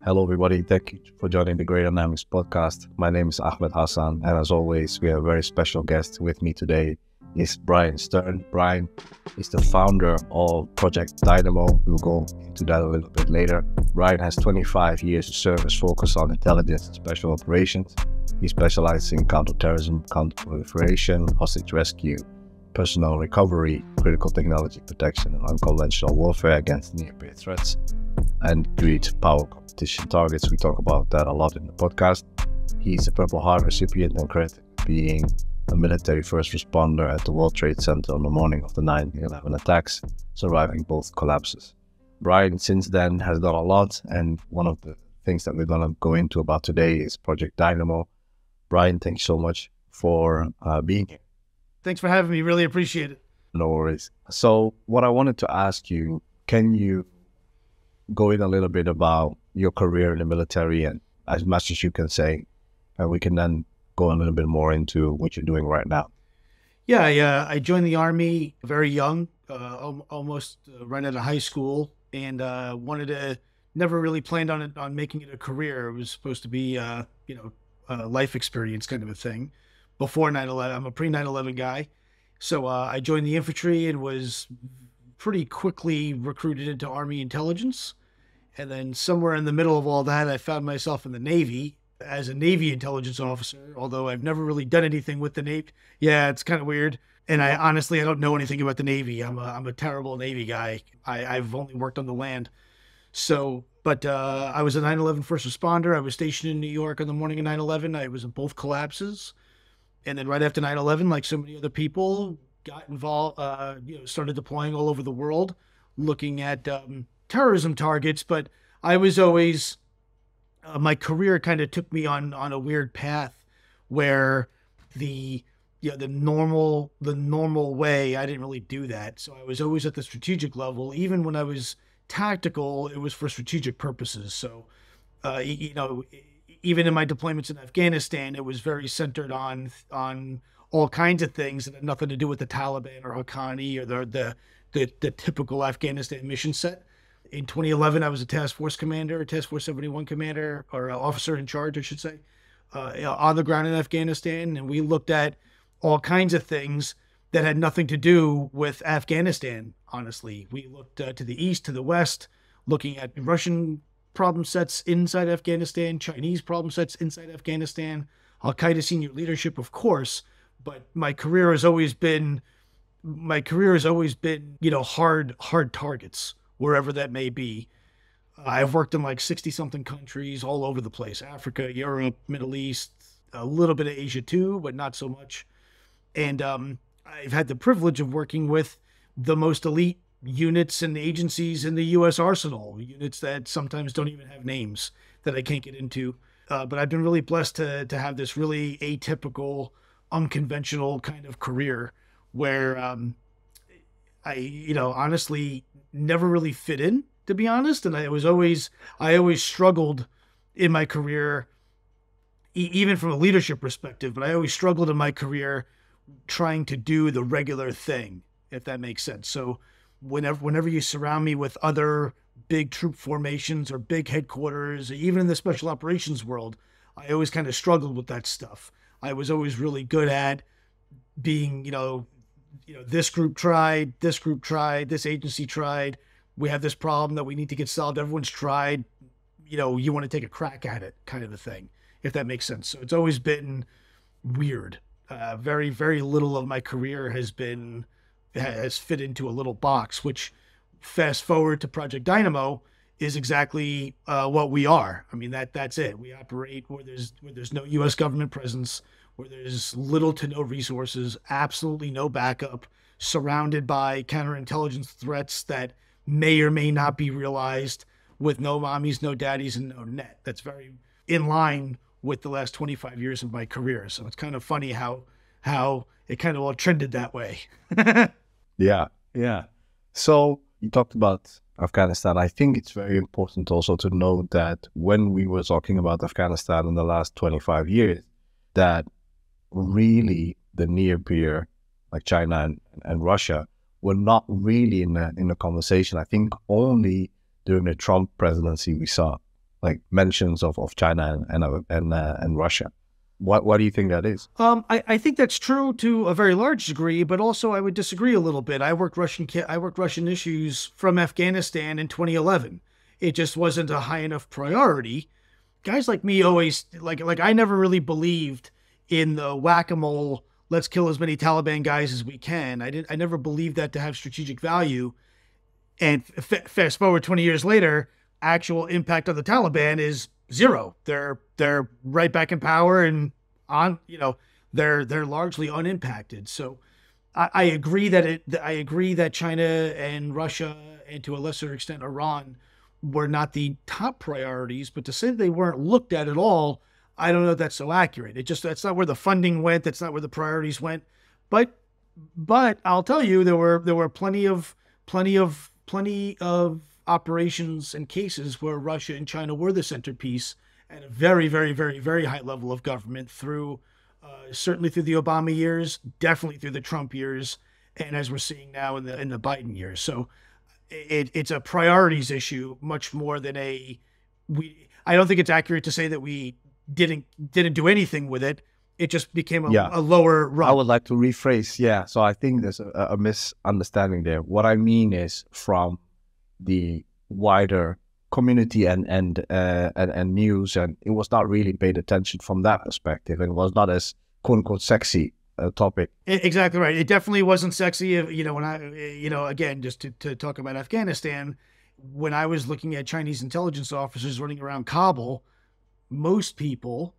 Hello, everybody. Thank you for joining the Great Dynamics podcast. My name is Ahmed Hassan, and as always, we have a very special guest with me today. Is Bryan Stern. Bryan is the founder of Project Dynamo. We'll go into that a little bit later. Bryan has 25 years of service focused on intelligence and special operations. He specializes in counter-terrorism, counter-proliferation, hostage rescue, personnel recovery, critical technology protection, and unconventional warfare against near-peer threats and great power competition targets. We talk about that a lot in the podcast. He's a Purple Heart recipient and credited being a military first responder at the World Trade Center on the morning of the 9/11 attacks, surviving both collapses. Bryan, since then, has done a lot, and one of the things that we're going to go into about today is Project Dynamo. Bryan, thanks so much for being here. Thanks for having me. Really appreciate it. No worries. So what I wanted to ask you, can you go in a little bit about your career in the military and as much as you can say, and we can then go a little bit more into what you're doing right now. Yeah, I joined the Army very young, almost right out of high school, and never really planned on making it a career. It was supposed to be, a life experience kind of a thing before 9/11. I'm a pre-9/11 guy. So I joined the infantry and was pretty quickly recruited into Army intelligence. And then somewhere in the middle of all that, I found myself in the Navy as a Navy intelligence officer, although I've never really done anything with the Navy. Yeah, it's kind of weird. And I don't know anything about the Navy. I'm a terrible Navy guy. I've only worked on the land. So, but I was a 9/11 first responder. I was stationed in New York on the morning of 9/11. I was in both collapses. And then right after 9/11, like so many other people, got involved, started deploying all over the world, looking at terrorism targets. But I was always, my career kind of took me on a weird path where the normal way, I didn't really do that. So I was always at the strategic level. Even when I was tactical, it was for strategic purposes. So, even in my deployments in Afghanistan, it was very centered on all kinds of things that had nothing to do with the Taliban or Haqqani or the typical Afghanistan mission set. In 2011, I was a task force commander, task force 71 commander, or officer in charge, I should say, on the ground in Afghanistan. And we looked at all kinds of things that had nothing to do with Afghanistan, honestly. We looked to the east, to the west, looking at Russian problem sets inside Afghanistan, Chinese problem sets inside Afghanistan, Al-Qaeda senior leadership, of course. But my career has always been, hard targets, wherever that may be. I've worked in like 60 something countries all over the place: Africa, Europe, Middle East, a little bit of Asia too, but not so much. And I've had the privilege of working with the most elite units and agencies in the U.S. arsenal, units that sometimes don't even have names that I can't get into. But I've been really blessed to have this really atypical, unconventional kind of career where I honestly never really fit in, to be honest. And I always struggled in my career, even from a leadership perspective, but I always struggled in my career trying to do the regular thing, if that makes sense. So whenever you surround me with other big troop formations or big headquarters, even in the special operations world, I always kind of struggled with that stuff. I was always really good at being, this group tried, this agency tried, we have this problem that we need to get solved, everyone's tried, you want to take a crack at it, kind of a thing, if that makes sense. So it's always been weird. Very, very little of my career has fit into a little box, which, fast forward to Project Dynamo, is exactly what we are. I mean, that's it. We operate where there's no U.S. government presence, where there's little to no resources, absolutely no backup, surrounded by counterintelligence threats that may or may not be realized, with no mommies, no daddies, and no net. That's very in line with the last 25 years of my career. So it's kind of funny how it kind of all trended that way. Yeah. So you talked about Afghanistan. I think it's very important also to note that when we were talking about Afghanistan in the last 25 years, that really the near peer, like China and Russia, were not really in the conversation. I think only during the Trump presidency we saw like mentions of China and Russia. What do you think that is? I think that's true to a very large degree, but also I would disagree a little bit. I worked Russian issues from Afghanistan in 2011. It just wasn't a high enough priority. Guys like me always like I never really believed in the whack-a-mole, let's kill as many Taliban guys as we can. I never believed that to have strategic value. And fast forward 20 years later, actual impact of the Taliban is zero. They're right back in power and they're largely unimpacted. So I agree that China and Russia and to a lesser extent Iran were not the top priorities, but to say that they weren't looked at all, I don't know if that's so accurate. That's not where the funding went. That's not where the priorities went. But I'll tell you, there were plenty of operations and cases where Russia and China were the centerpiece at a very, very, very, very high level of government through certainly through the Obama years, definitely through the Trump years, and as we're seeing now in the Biden years. So it's a priorities issue much more than I don't think it's accurate to say that we didn't do anything with it. It just became a lower rung. I would like to rephrase. Yeah. So I think there's a misunderstanding there. What I mean is from the wider community and news, and it was not really paid attention from that perspective. It was not as quote unquote sexy topic. Exactly right. It definitely wasn't sexy. When again, just to talk about Afghanistan, when I was looking at Chinese intelligence officers running around Kabul, most people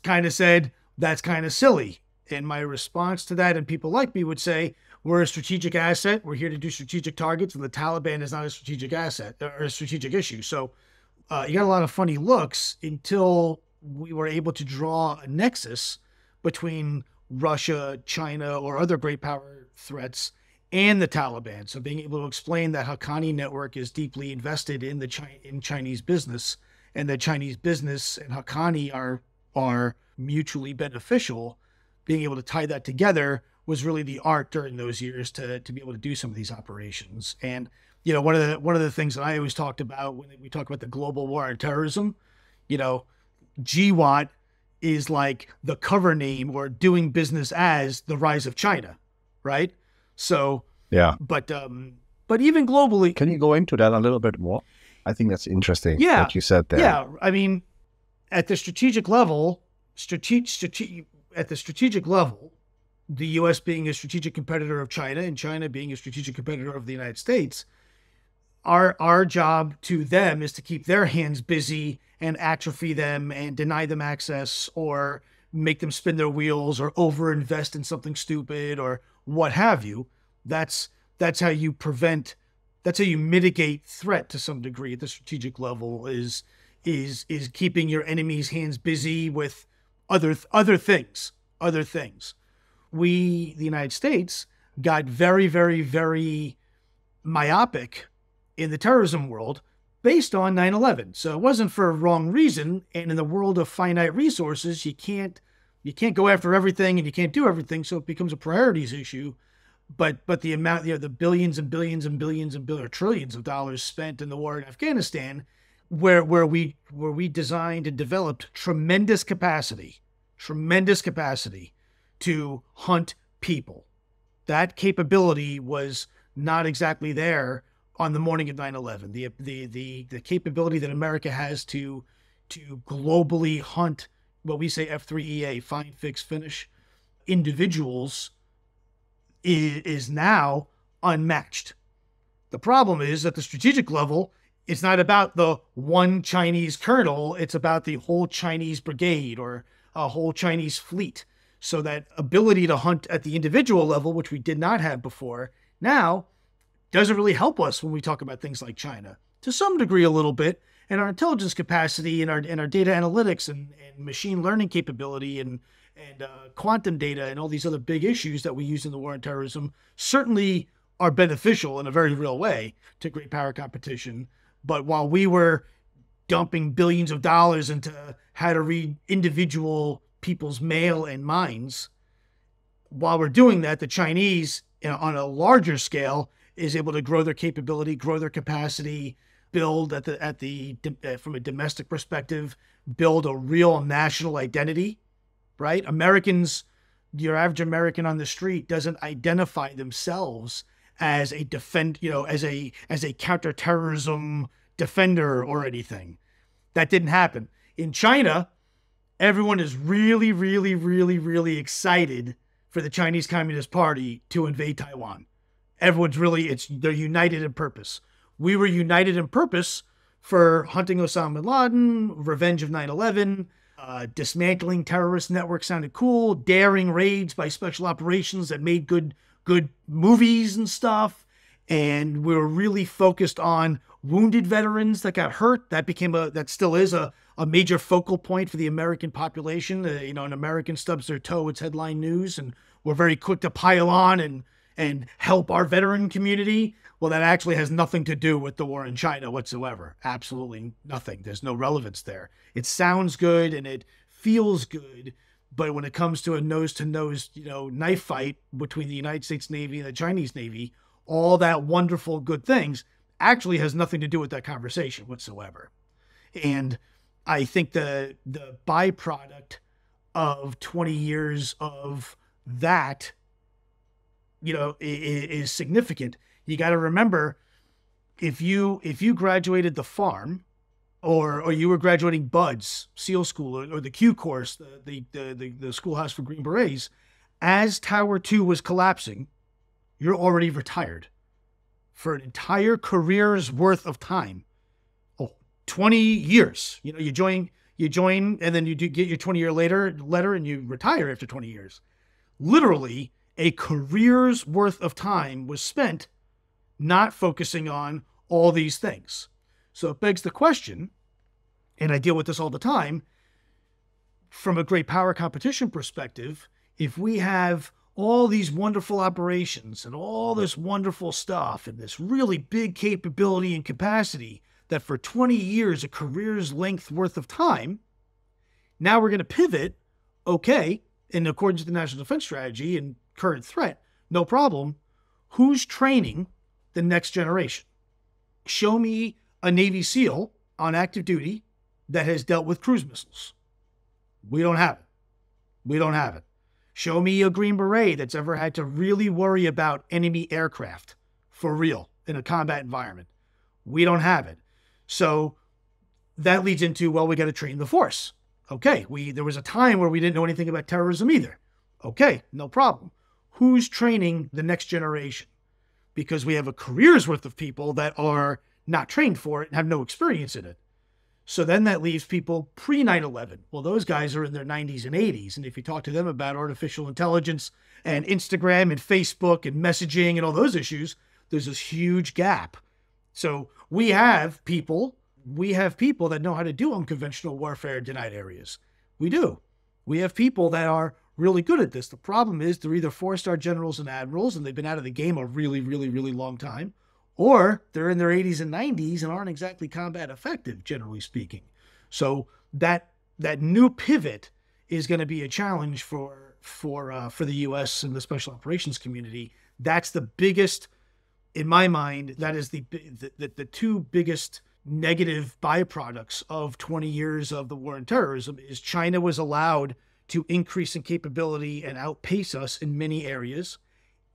kind of said, that's kind of silly. And my response to that, and people like me would say, we're a strategic asset. We're here to do strategic targets, and the Taliban is not a strategic asset or a strategic issue. So you got a lot of funny looks until we were able to draw a nexus between Russia, China, or other great power threats and the Taliban. So being able to explain that Haqqani network is deeply invested in in Chinese business, and that Chinese business and Haqqani are mutually beneficial, being able to tie that together was really the art during those years to be able to do some of these operations. And one of the things that I always talked about when we talk about the global war on terrorism, GWAT is like the cover name or doing business as the rise of China, right? So yeah. But even globally, can you go into that a little bit more? I think that's interesting. Yeah, what you said there. Yeah, I mean, at the strategic level, the U.S. being a strategic competitor of China and China being a strategic competitor of the United States, our job to them is to keep their hands busy and atrophy them and deny them access or make them spin their wheels or overinvest in something stupid or what have you. That's how you mitigate threat to some degree at the strategic level is keeping your enemy's hands busy with other things. We, the United States, got very, very, very myopic in the terrorism world based on 9/11. So it wasn't for a wrong reason. And in the world of finite resources, you can't go after everything and you can't do everything. So it becomes a priorities issue. But the amount, the billions and billions and billions and billions or trillions of dollars spent in the war in Afghanistan, where we designed and developed tremendous capacity to hunt people. That capability was not exactly there on the morning of 9/11. The capability that America has to globally hunt what we say F3EA, find, fix, finish, individuals is now unmatched. The problem is at the strategic level, it's not about the one Chinese colonel, it's about the whole Chinese brigade or a whole Chinese fleet. So that ability to hunt at the individual level, which we did not have before, now doesn't really help us when we talk about things like China. To some degree, a little bit, and our intelligence capacity and our data analytics and machine learning capability and quantum data and all these other big issues that we use in the war on terrorism certainly are beneficial in a very real way to great power competition. But while we were dumping billions of dollars into how to read individual people's mail and minds, while we're doing that, the Chinese, on a larger scale, is able to grow their capability, grow their capacity, build from a domestic perspective, build a real national identity, right? Americans, your average American on the street doesn't identify themselves as a as a counterterrorism defender or anything. That didn't happen. In China, everyone is really, really, really, really excited for the Chinese Communist Party to invade Taiwan. Everyone's they're united in purpose. We were united in purpose for hunting Osama bin Laden, revenge of 9/11, dismantling terrorist networks sounded cool, daring raids by special operations that made good movies and stuff. And we were really focused on wounded veterans that got hurt. That still is a major focal point for the American population. An American stubs their toe, it's headline news, and we're very quick to pile on and help our veteran community. Well, that actually has nothing to do with the war in China whatsoever. Absolutely nothing. There's no relevance there. It sounds good and it feels good, but when it comes to a nose-to-nose, knife fight between the United States Navy and the Chinese Navy, all that wonderful good things actually has nothing to do with that conversation whatsoever. And I think the byproduct of 20 years of that, is significant. You got to remember, if you graduated the farm, or you were graduating Buds SEAL School or the Q course, the schoolhouse for Green Berets, as Tower 2 was collapsing, you're already retired for an entire career's worth of time. 20 years. You join, and then you do get your 20-year letter, and you retire after 20 years. Literally, a career's worth of time was spent not focusing on all these things. So it begs the question, and I deal with this all the time, from a great power competition perspective, if we have all these wonderful operations and all this wonderful stuff and this really big capability and capacity that for 20 years, a career's length worth of time, now we're going to pivot, okay, in accordance with the National Defense Strategy and current threat, no problem. Who's training the next generation? Show me a Navy SEAL on active duty that has dealt with cruise missiles. We don't have it. Show me a Green Beret that's ever had to really worry about enemy aircraft for real in a combat environment. We don't have it. So that leads into, we got to train the force. Okay, there was a time where we didn't know anything about terrorism either. Okay, no problem. Who's training the next generation? Because we have a career's worth of people that are not trained for it and have no experience in it. So then that leaves people pre-9/11. Well, those guys are in their 90s and 80s. And if you talk to them about artificial intelligence and Instagram and Facebook and messaging and all those issues, there's this huge gap. So we have people that know how to do unconventional warfare in denied areas. We do. We have people that are really good at this. The problem is they're either four-star generals and admirals, and they've been out of the game a really, really, really long time, or they're in their 80s and 90s and aren't exactly combat effective, generally speaking. So that new pivot is going to be a challenge for the U.S. and the special operations community. That's the biggest, in my mind, that is the two biggest negative byproducts of 20 years of the war on terrorism is China was allowed to increase in capability and outpace us in many areas,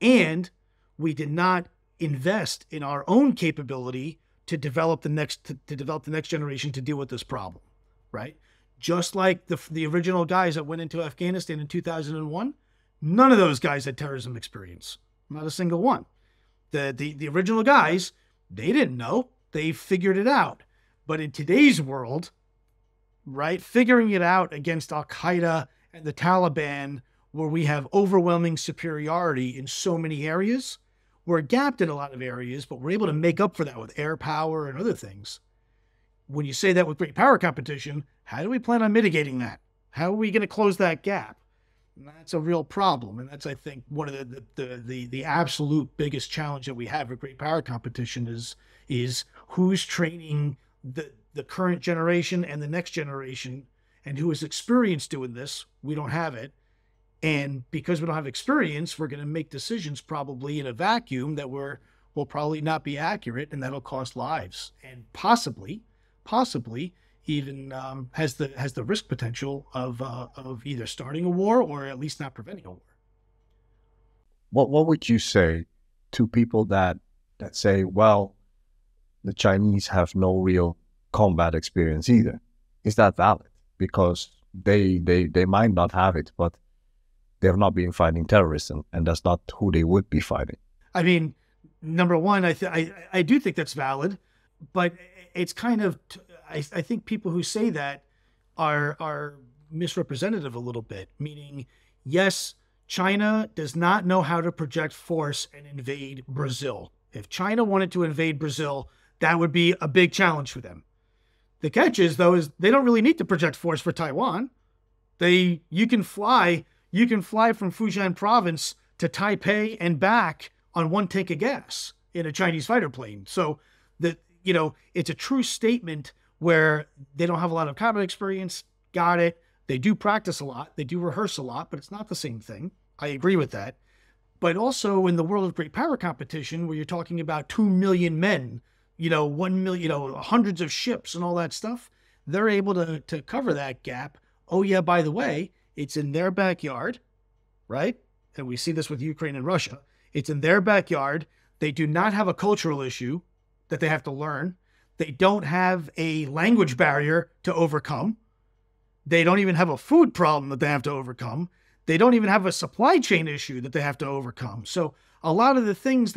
and we did not invest in our own capability to develop the next generation to deal with this problem, right? Just like the original guys that went into Afghanistan in 2001, none of those guys had terrorism experience, not a single one. The original guys, they didn't know. They figured it out. But in today's world, right, figuring it out against Al-Qaeda and the Taliban, where we have overwhelming superiority in so many areas, we're gapped in a lot of areas, but we're able to make up for that with air power and other things. When you say that with great power competition, how do we plan on mitigating that? How are we going to close that gap? And that's a real problem. And that's, I think, one of the absolute biggest challenge that we have with great power competition is who's training the current generation and the next generation, and who is experienced doing this. We don't have it. And because we don't have experience, we're going to make decisions probably in a vacuum that we're will probably not be accurate, and that'll cost lives, and possibly even has the risk potential of either starting a war or at least not preventing a war. What would you say to people that say, well, the Chinese have no real combat experience either? Is that valid? Because they might not have it, but they have not been fighting terrorism, and that's not who they would be fighting. I mean, number one, I do think that's valid, but it's kind of, I think people who say that are misrepresentative a little bit, meaning, yes, China does not know how to project force and invade Brazil. If China wanted to invade Brazil, that would be a big challenge for them. The catch is, though, is they don't really need to project force for Taiwan. You can fly from Fujian province to Taipei and back on one tank of gas in a Chinese fighter plane. So that, it's a true statement where they don't have a lot of combat experience. Got it. They do practice a lot. They do rehearse a lot, but it's not the same thing. I agree with that. But also in the world of great power competition, where you're talking about 2 million men, 1 million, hundreds of ships and all that stuff, they're able to cover that gap. Oh yeah, by the way, it's in their backyard, right? And we see this with Ukraine and Russia. It's in their backyard. They do not have a cultural issue that they have to learn. They don't have a language barrier to overcome. They don't even have a food problem that they have to overcome. They don't even have a supply chain issue that they have to overcome. So a lot of the things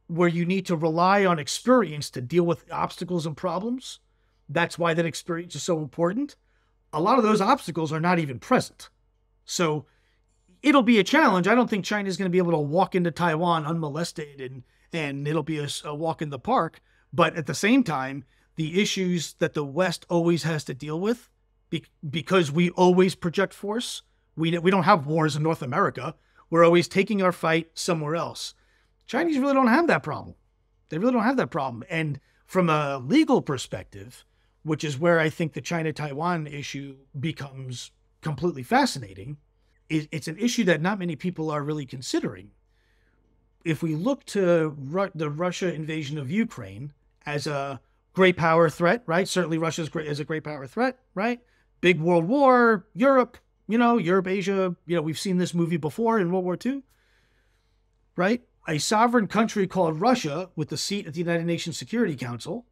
where you need to rely on experience to deal with obstacles and problems, that's why that experience is so important. A lot of those obstacles are not even present. So it'll be a challenge. I don't think China is going to be able to walk into Taiwan unmolested and it'll be a walk in the park. But at the same time, the issues that the West always has to deal with, because we always project force, we don't have wars in North America. We're always taking our fight somewhere else. Chinese really don't have that problem. They really don't have that problem. And from a legal perspective, which is where I think the China-Taiwan issue becomes completely fascinating, it's an issue that not many people are really considering. If we look to the Russia invasion of Ukraine as a great power threat, right? Certainly Russia is a great power threat, right? Big world war, Europe, Asia, we've seen this movie before in World War II, right? A sovereign country called Russia, with the seat at the United Nations Security Council,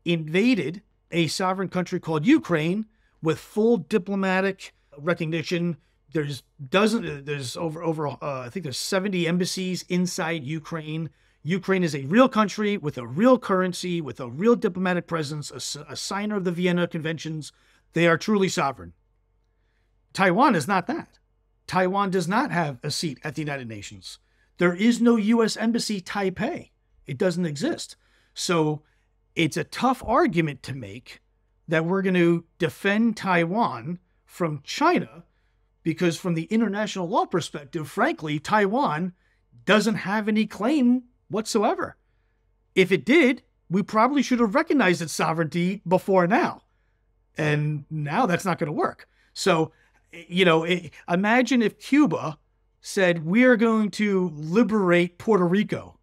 invaded a sovereign country called Ukraine with full diplomatic recognition. There's over I think there's 70 embassies inside Ukraine. Ukraine is a real country with a real currency, with a real diplomatic presence, a signer of the Vienna Conventions. They are truly sovereign. Taiwan is not that. Taiwan does not have a seat at the United Nations. There is no U.S. Embassy Taipei. It doesn't exist. So it's a tough argument to make that we're going to defend Taiwan from China, because from the international law perspective, frankly, Taiwan doesn't have any claim whatsoever. If it did, we probably should have recognized its sovereignty before now. And now that's not going to work. So, imagine if Cuba said, we are going to liberate Puerto Rico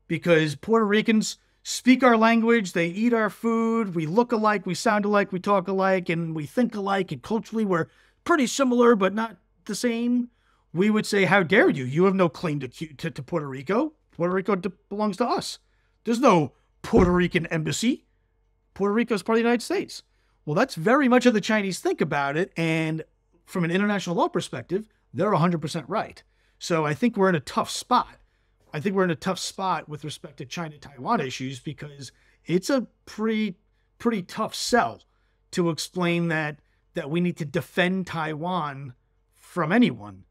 because Puerto Ricans speak our language, they eat our food, we look alike, we sound alike, we talk alike, and we think alike, and culturally we're pretty similar but not the same. We would say, how dare you? You have no claim to Puerto Rico. Puerto Rico belongs to us. There's no Puerto Rican embassy. Puerto Rico is part of the United States. Well, that's very much how the Chinese think about it, and from an international law perspective, they're 100% right. So I think we're in a tough spot. I think we're in a tough spot with respect to China-Taiwan issues, because it's a pretty tough sell to explain that we need to defend Taiwan from anyone.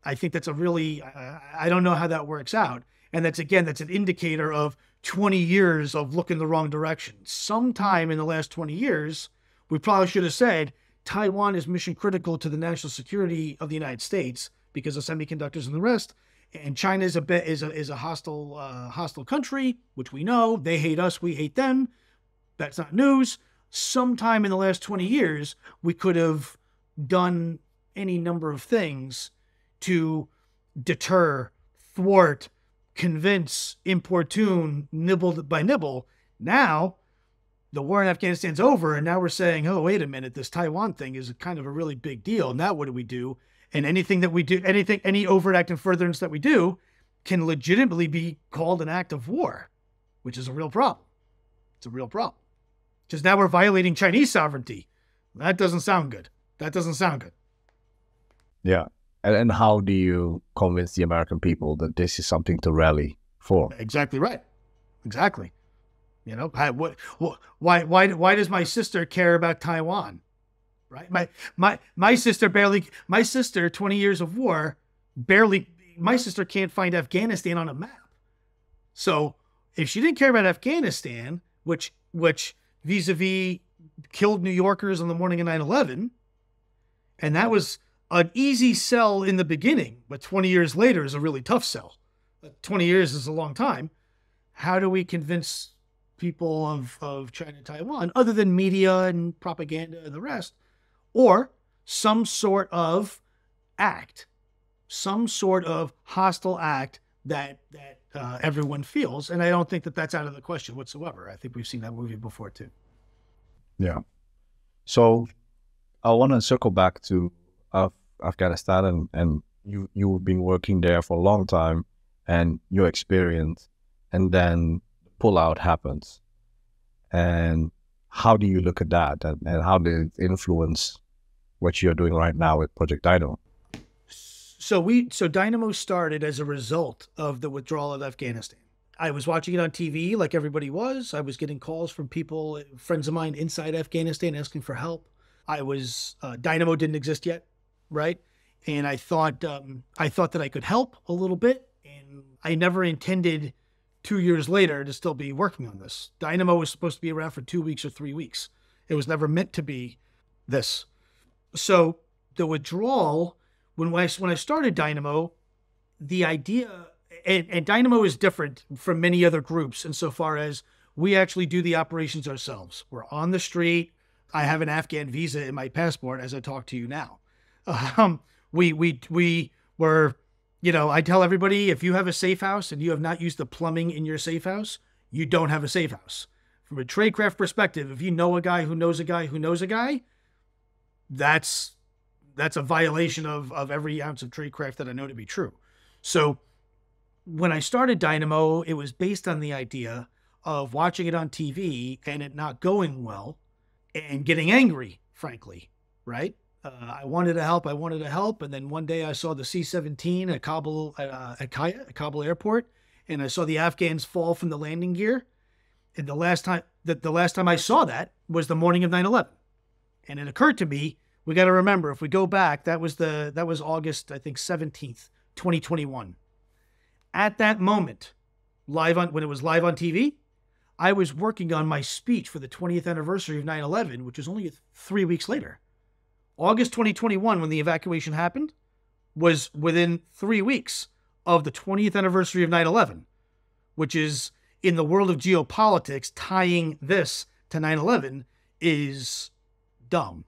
I think that's I don't know how that works out. And that's an indicator of 20 years of looking the wrong direction. Sometime in the last 20 years, we probably should have said, Taiwan is mission critical to the national security of the United States because of semiconductors and the rest. And China is a hostile country, which we know. They hate us, we hate them. That's not news. Sometime in the last 20 years, we could have done any number of things to deter, thwart, convince, importune, nibble by nibble. Now the war in Afghanistan's over, and now we're saying, oh, wait a minute, this Taiwan thing is kind of a really big deal. Now what do we do? And anything that we do, any overt act and furtherance that we do can legitimately be called an act of war, which is a real problem. It's a real problem. Because now we're violating Chinese sovereignty. That doesn't sound good. That doesn't sound good. Yeah. And how do you convince the American people that this is something to rally for? Exactly right. Exactly. You know, why does my sister care about Taiwan? Right? My sister 20 years of war, my sister can't find Afghanistan on a map. So if she didn't care about Afghanistan, which vis-a-vis killed New Yorkers on the morning of 9/11, and that was an easy sell in the beginning, but 20 years later is a really tough sell. 20 years is a long time. How do we convince people of China and Taiwan, other than media and propaganda and the rest, or some sort of act, some sort of hostile act that everyone feels? And I don't think that that's out of the question whatsoever. I think we've seen that movie before too. Yeah. So I want to circle back to Afghanistan, and you've been working there for a long time, and your experience, and then pullout happens. And how do you look at that, and how did it influence what you're doing right now with Project Dynamo? So Dynamo started as a result of the withdrawal of Afghanistan. I was watching it on TV like everybody was. I was getting calls from people, friends of mine inside Afghanistan, asking for help. Dynamo didn't exist yet, right? And I thought that I could help a little bit, and I never intended 2 years later to still be working on this. Dynamo was supposed to be around for 2 weeks or 3 weeks. It was never meant to be this. So the withdrawal, when I started Dynamo, the idea, and Dynamo is different from many other groups insofar as we actually do the operations ourselves. We're on the street. I have an Afghan visa in my passport as I talk to you now. We were, I tell everybody, if you have a safe house and you have not used the plumbing in your safe house, you don't have a safe house. From a tradecraft perspective, if you know a guy who knows a guy who knows a guy, that's a violation of every ounce of tradecraft that I know to be true. So when I started Dynamo, it was based on the idea of watching it on TV and it not going well and getting angry, frankly, right? I wanted to help. And then one day I saw the C-17 at Kabul airport, and I saw the Afghans fall from the landing gear. And the last time I saw that was the morning of 9/11. And it occurred to me, we got to remember, if we go back, that was August, I think 17th, 2021. At that moment, when it was live on TV, I was working on my speech for the 20th anniversary of 9/11, which was only 3 weeks later. August 2021, when the evacuation happened, was within 3 weeks of the 20th anniversary of 9/11, which is, in the world of geopolitics, tying this to 9/11 is dumb,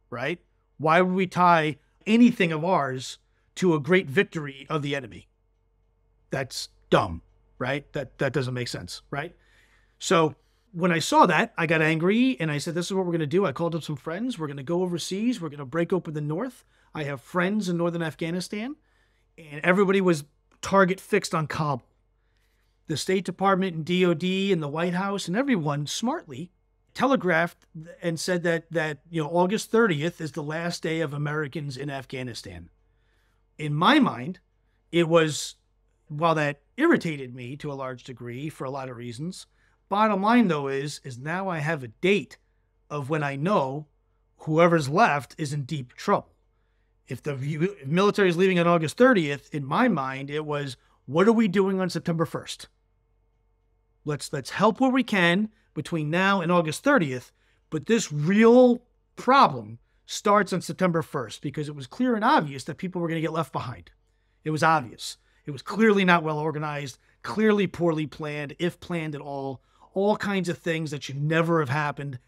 right? Why would we tie anything of ours to a great victory of the enemy? That's dumb, right? That doesn't make sense, right? So when I saw that, I got angry and I said, this is what we're going to do. I called up some friends. We're going to go overseas. We're going to break open the north. I have friends in northern Afghanistan, and everybody was target fixed on Kabul. The State Department and DOD and the White House and everyone smartly telegraphed and said that August 30th is the last day of Americans in Afghanistan. In my mind, it was, while that irritated me to a large degree for a lot of reasons, bottom line, though, is now I have a date of when I know whoever's left is in deep trouble. If the military is leaving on August 30th, in my mind, it was, what are we doing on September 1st? Let's help where we can between now and August 30th, but this real problem starts on September 1st because it was clear and obvious that people were going to get left behind. It was obvious. It was clearly not well organized, clearly poorly planned, if planned at all kinds of things that should never have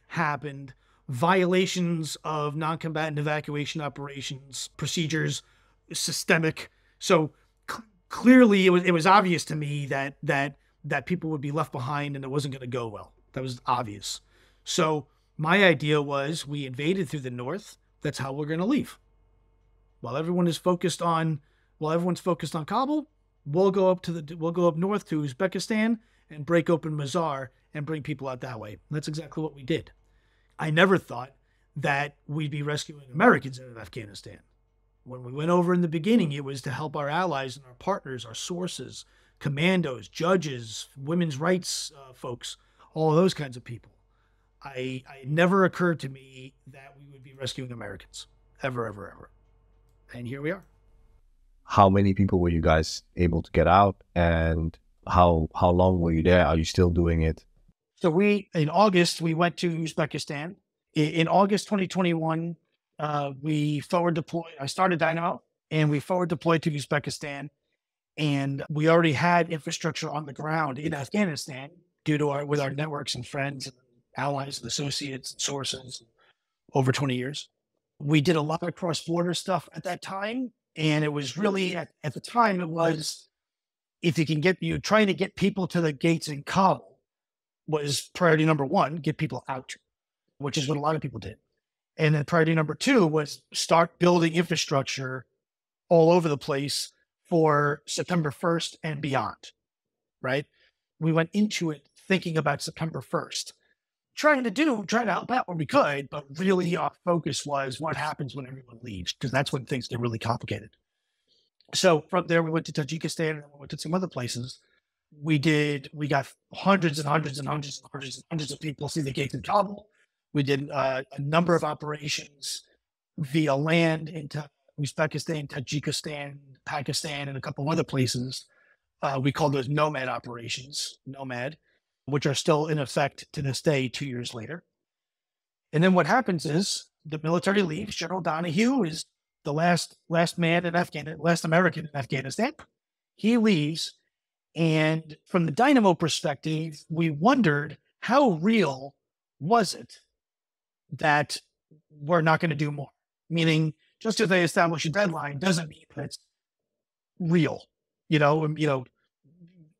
happened, violations of non-combatant evacuation operations, procedures, systemic. So clearly it was obvious to me that people would be left behind and it wasn't going to go well. That was obvious. So my idea was we invaded through the north. That's how we're going to leave. While everyone's focused on Kabul, we'll go up north to Uzbekistan and break open Mazar and bring people out that way. And that's exactly what we did. I never thought that we'd be rescuing Americans out of Afghanistan. When we went over in the beginning, it was to help our allies and our partners, our sources, commandos, judges, women's rights folks, all of those kinds of people. It never occurred to me that we would be rescuing Americans, ever, ever, ever. And here we are. How many people were you guys able to get out, and how long were you there? Are you still doing it? So in August, we went to Uzbekistan. In August 2021, we forward deployed. I started Dynamo, and we forward deployed to Uzbekistan. And we already had infrastructure on the ground in Afghanistan with our networks and friends and allies and associates and sources over 20 years. We did a lot of cross-border stuff at that time. And it was really, at the time, it was, if you can trying to get people to the gates in Kabul was priority number one, get people out, which is what a lot of people did. And then priority number two was start building infrastructure all over the place for September 1st and beyond, right? We went into it thinking about September 1st, trying to help out where we could, but really our focus was what happens when everyone leaves, because that's when things get really complicated. So from there, we went to Tajikistan and we went to some other places. We got hundreds and hundreds and hundreds and hundreds and hundreds of people see the gates in Kabul. We did a number of operations via land into Uzbekistan, Tajikistan, Pakistan, and a couple of other places. We call those nomad operations, which are still in effect to this day, 2 years later. And then what happens is the military leaves. General Donahue is the last man in Afghanistan, last American in Afghanistan. He leaves. And from the Dynamo perspective, we wondered how real was it that we're not going to do more? Meaning, just because they establish a deadline doesn't mean that it's real.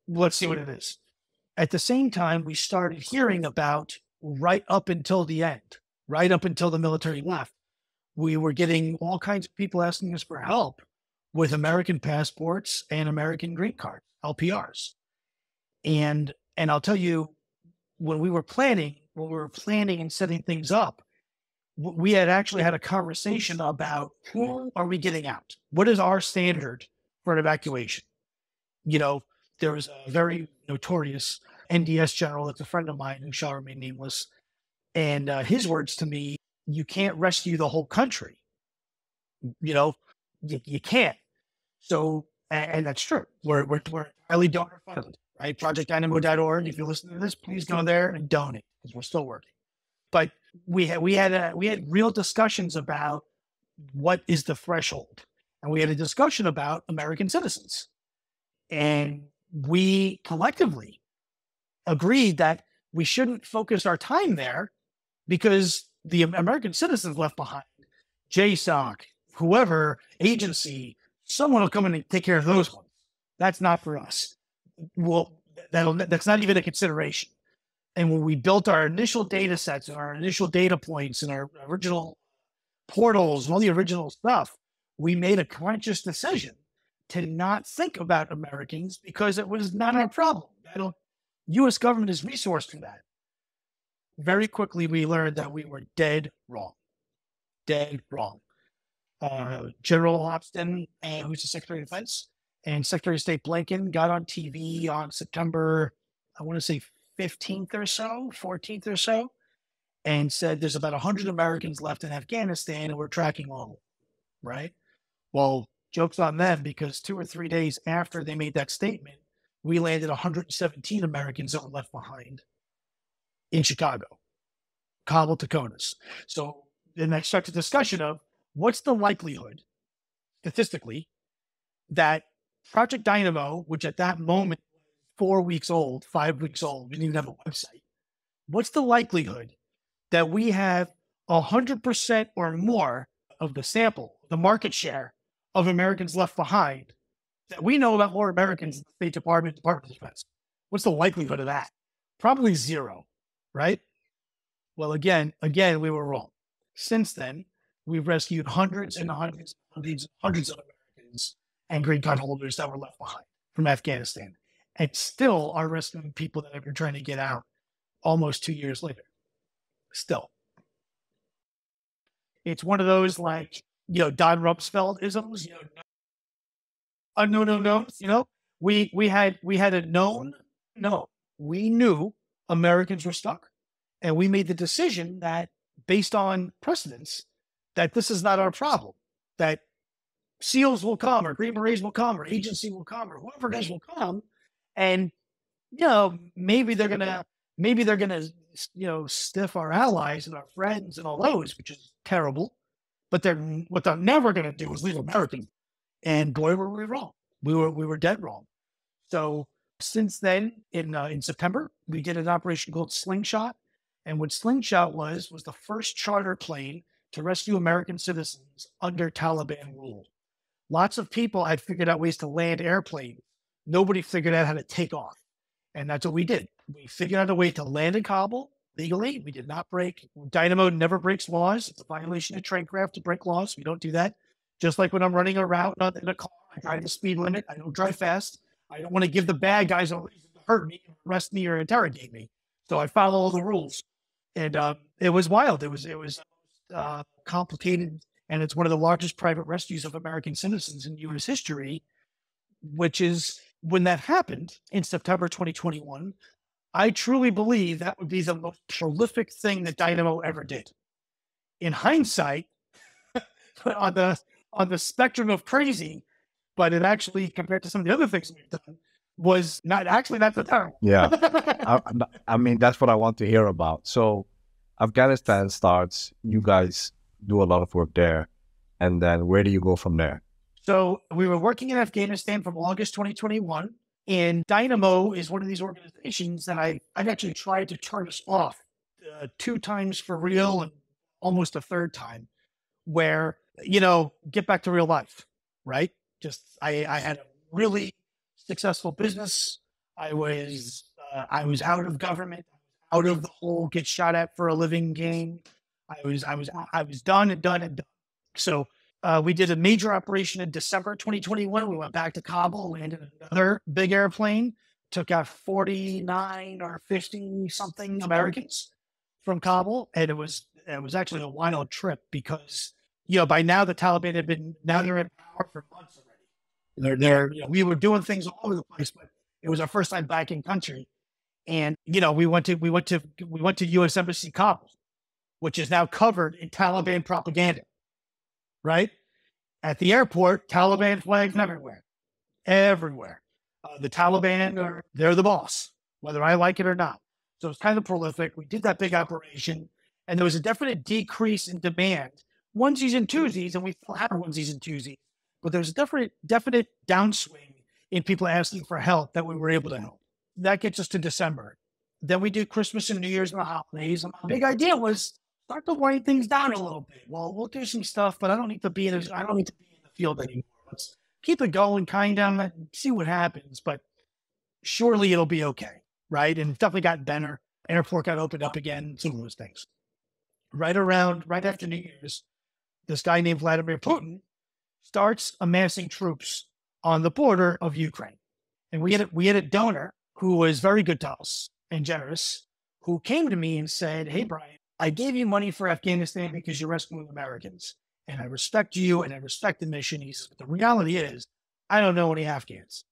Let's see what it is. At the same time, we started hearing about right up until the end, right up until the military left, we were getting all kinds of people asking us for help with American passports and American green cards, LPRs. And I'll tell you, when we were planning and setting things up, we had actually had a conversation about who are we getting out? What is our standard for an evacuation? There was a very notorious NDS general that's a friend of mine who shall remain nameless. And his words to me, you can't rescue the whole country. You can't. So, and that's true. We're highly donor funded, right? ProjectDynamo.org. If you listen to this, please go there and donate because we're still working. But we had real discussions about what is the threshold, and we had a discussion about American citizens, and we collectively agreed that we shouldn't focus our time there because the American citizens left behind, JSOC, whoever agency, someone will come in and take care of those ones. That's not for us. Well, that's not even a consideration. And when we built our initial data sets and our initial data points and our original portals and all the original stuff, we made a conscious decision to not think about Americans because it was not our problem. U.S. government is resourced for that. Very quickly, we learned that we were dead wrong. Dead wrong. General Hobson, who's the Secretary of Defense, and Secretary of State Blinken got on TV on September, I want to say 15th or so, 14th or so, and said there's about 100 Americans left in Afghanistan and we're tracking all of them, right? Well, joke's on them because 2 or 3 days after they made that statement, we landed 117 Americans that were left behind in Chicago, Kabul to CONUS. So then that starts a discussion of what's the likelihood, statistically, that Project Dynamo, which at that moment, 4 weeks old, 5 weeks old, we didn't even have a website. What's the likelihood that we have 100% or more of the sample, the market share of Americans left behind that we know about more Americans in the State Department, Department of Defense. What's the likelihood of that? Probably zero, right? Well, again, we were wrong. Since then, we've rescued hundreds and hundreds and hundreds and hundreds of Americans and green card holders that were left behind from Afghanistan, and still are rescuing people that have been trying to get out almost 2 years later. Still. It's one of those like, Don Rumsfeld isms, unknown unknowns, we had a known, no, we knew Americans were stuck. And we made the decision that based on precedents, that this is not our problem, that SEALs will come or Green Berets will come or agency will come or whoever it is will come. And, maybe they're going to, stiff our allies and our friends and all those, which is terrible. But what they're never going to do is leave Americans. And boy, were we wrong. We were dead wrong. So since then, in September, we did an operation called Slingshot. And what Slingshot was the first charter plane to rescue American citizens under Taliban rule. Lots of people had figured out ways to land airplanes. Nobody figured out how to take off. And that's what we did. We figured out a way to land in Kabul legally. We did not break. Dynamo never breaks laws. It's a violation of tradecraft to break laws. We don't do that. Just like when I'm running a route in a car, I drive the speed limit. I don't drive fast. I don't want to give the bad guys a reason to hurt me, arrest me, or interrogate me. So I follow all the rules. And it was wild. It was complicated. And it's one of the largest private rescues of American citizens in U.S. history, which is when that happened in September 2021. I truly believe that would be the most prolific thing that Dynamo ever did. In hindsight, on the spectrum of crazy, but it actually, compared to some of the other things we've done, was not so terrible. Yeah. I mean, that's what I want to hear about. So Afghanistan starts, you guys do a lot of work there. And then where do you go from there? So we were working in Afghanistan from August 2021. And Dynamo is one of these organizations that I've actually tried to turn us off 2 times for real and almost a 3rd time, where, get back to real life, right? I had a really successful business. I was out of government, out of the whole get shot at for a living game. I was done and done and done. So we did a major operation in December 2021. We went back to Kabul, landed another big airplane, took out 49 or 50 something Americans from Kabul. And it was actually a wild trip because, by now the Taliban they're in power for months already. We were doing things all over the place, but it was our first time back in country. And, we went to U.S. Embassy Kabul, which is now covered in Taliban propaganda, right? At the airport, Taliban flags everywhere. The Taliban they're the boss, whether I like it or not. So it's kind of prolific. We did that big operation, and there was a definite decrease in demand, onesies and twosies, and we still have onesies and twosies, but there's a definite downswing in people asking for help that we were able to help. That gets us to December. Then we do Christmas and New Year's and the holidays. And my big idea was start to wind things down a little bit. Well, we'll do some stuff, but I don't need to be in the field anymore. Let's keep it going, kind of, and see what happens. But surely it'll be okay, right? And it's definitely got better. Airport got opened up again, some of those things. Right after New Year's, this guy named Vladimir Putin starts amassing troops on the border of Ukraine. And we had a donor who was very good to us and generous, who came to me and said, "Hey, Bryan, I gave you money for Afghanistan because you're rescuing Americans. And I respect you and I respect the mission." He says, "But the reality is, I don't know any Afghans.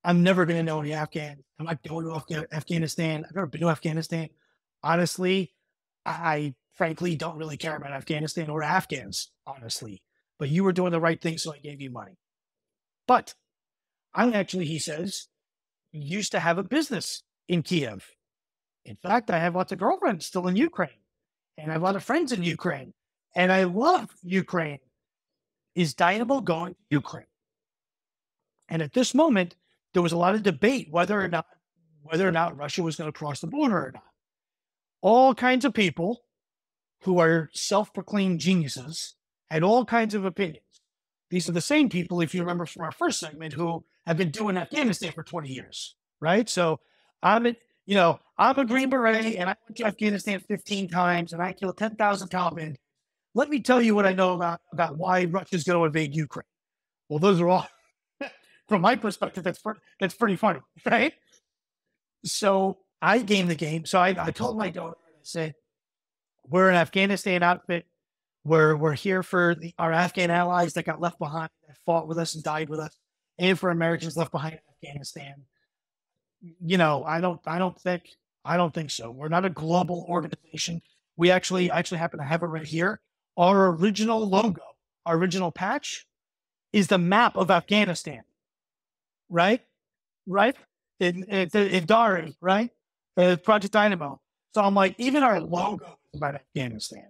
I'm never going to know any Afghans. I'm not going to Afghanistan. I've never been to Afghanistan. Honestly, I frankly don't really care about Afghanistan or Afghans, honestly. But you were doing the right thing, so I gave you money. But I'm actually," he says, "used to have a business in Kiev. In fact, I have lots of girlfriends still in Ukraine. And I have a lot of friends in Ukraine. And I love Ukraine. Is Dynamo going to Ukraine?" And at this moment, there was a lot of debate whether or not Russia was going to cross the border or not. All kinds of people who are self-proclaimed geniuses had all kinds of opinions. These are the same people, if you remember from our first segment, who have been doing Afghanistan for 20 years, right? So I'm I'm a Green Beret and I went to Afghanistan 15 times and I killed 10,000 Taliban. Let me tell you what I know about why Russia's going to invade Ukraine. Well, those are all, from my perspective, that's pretty funny, right? So I gamed the game. So I told my daughter, I said, we're an Afghanistan outfit. We're here for our Afghan allies that got left behind, that fought with us and died with us, and for Americans left behind in Afghanistan. I don't think so. We're not a global organization. We actually happen to have it right here. Our original logo, our original patch, is the map of Afghanistan, right? Right? In Dari, right? Project Dynamo. So I'm like, even our logo is about Afghanistan.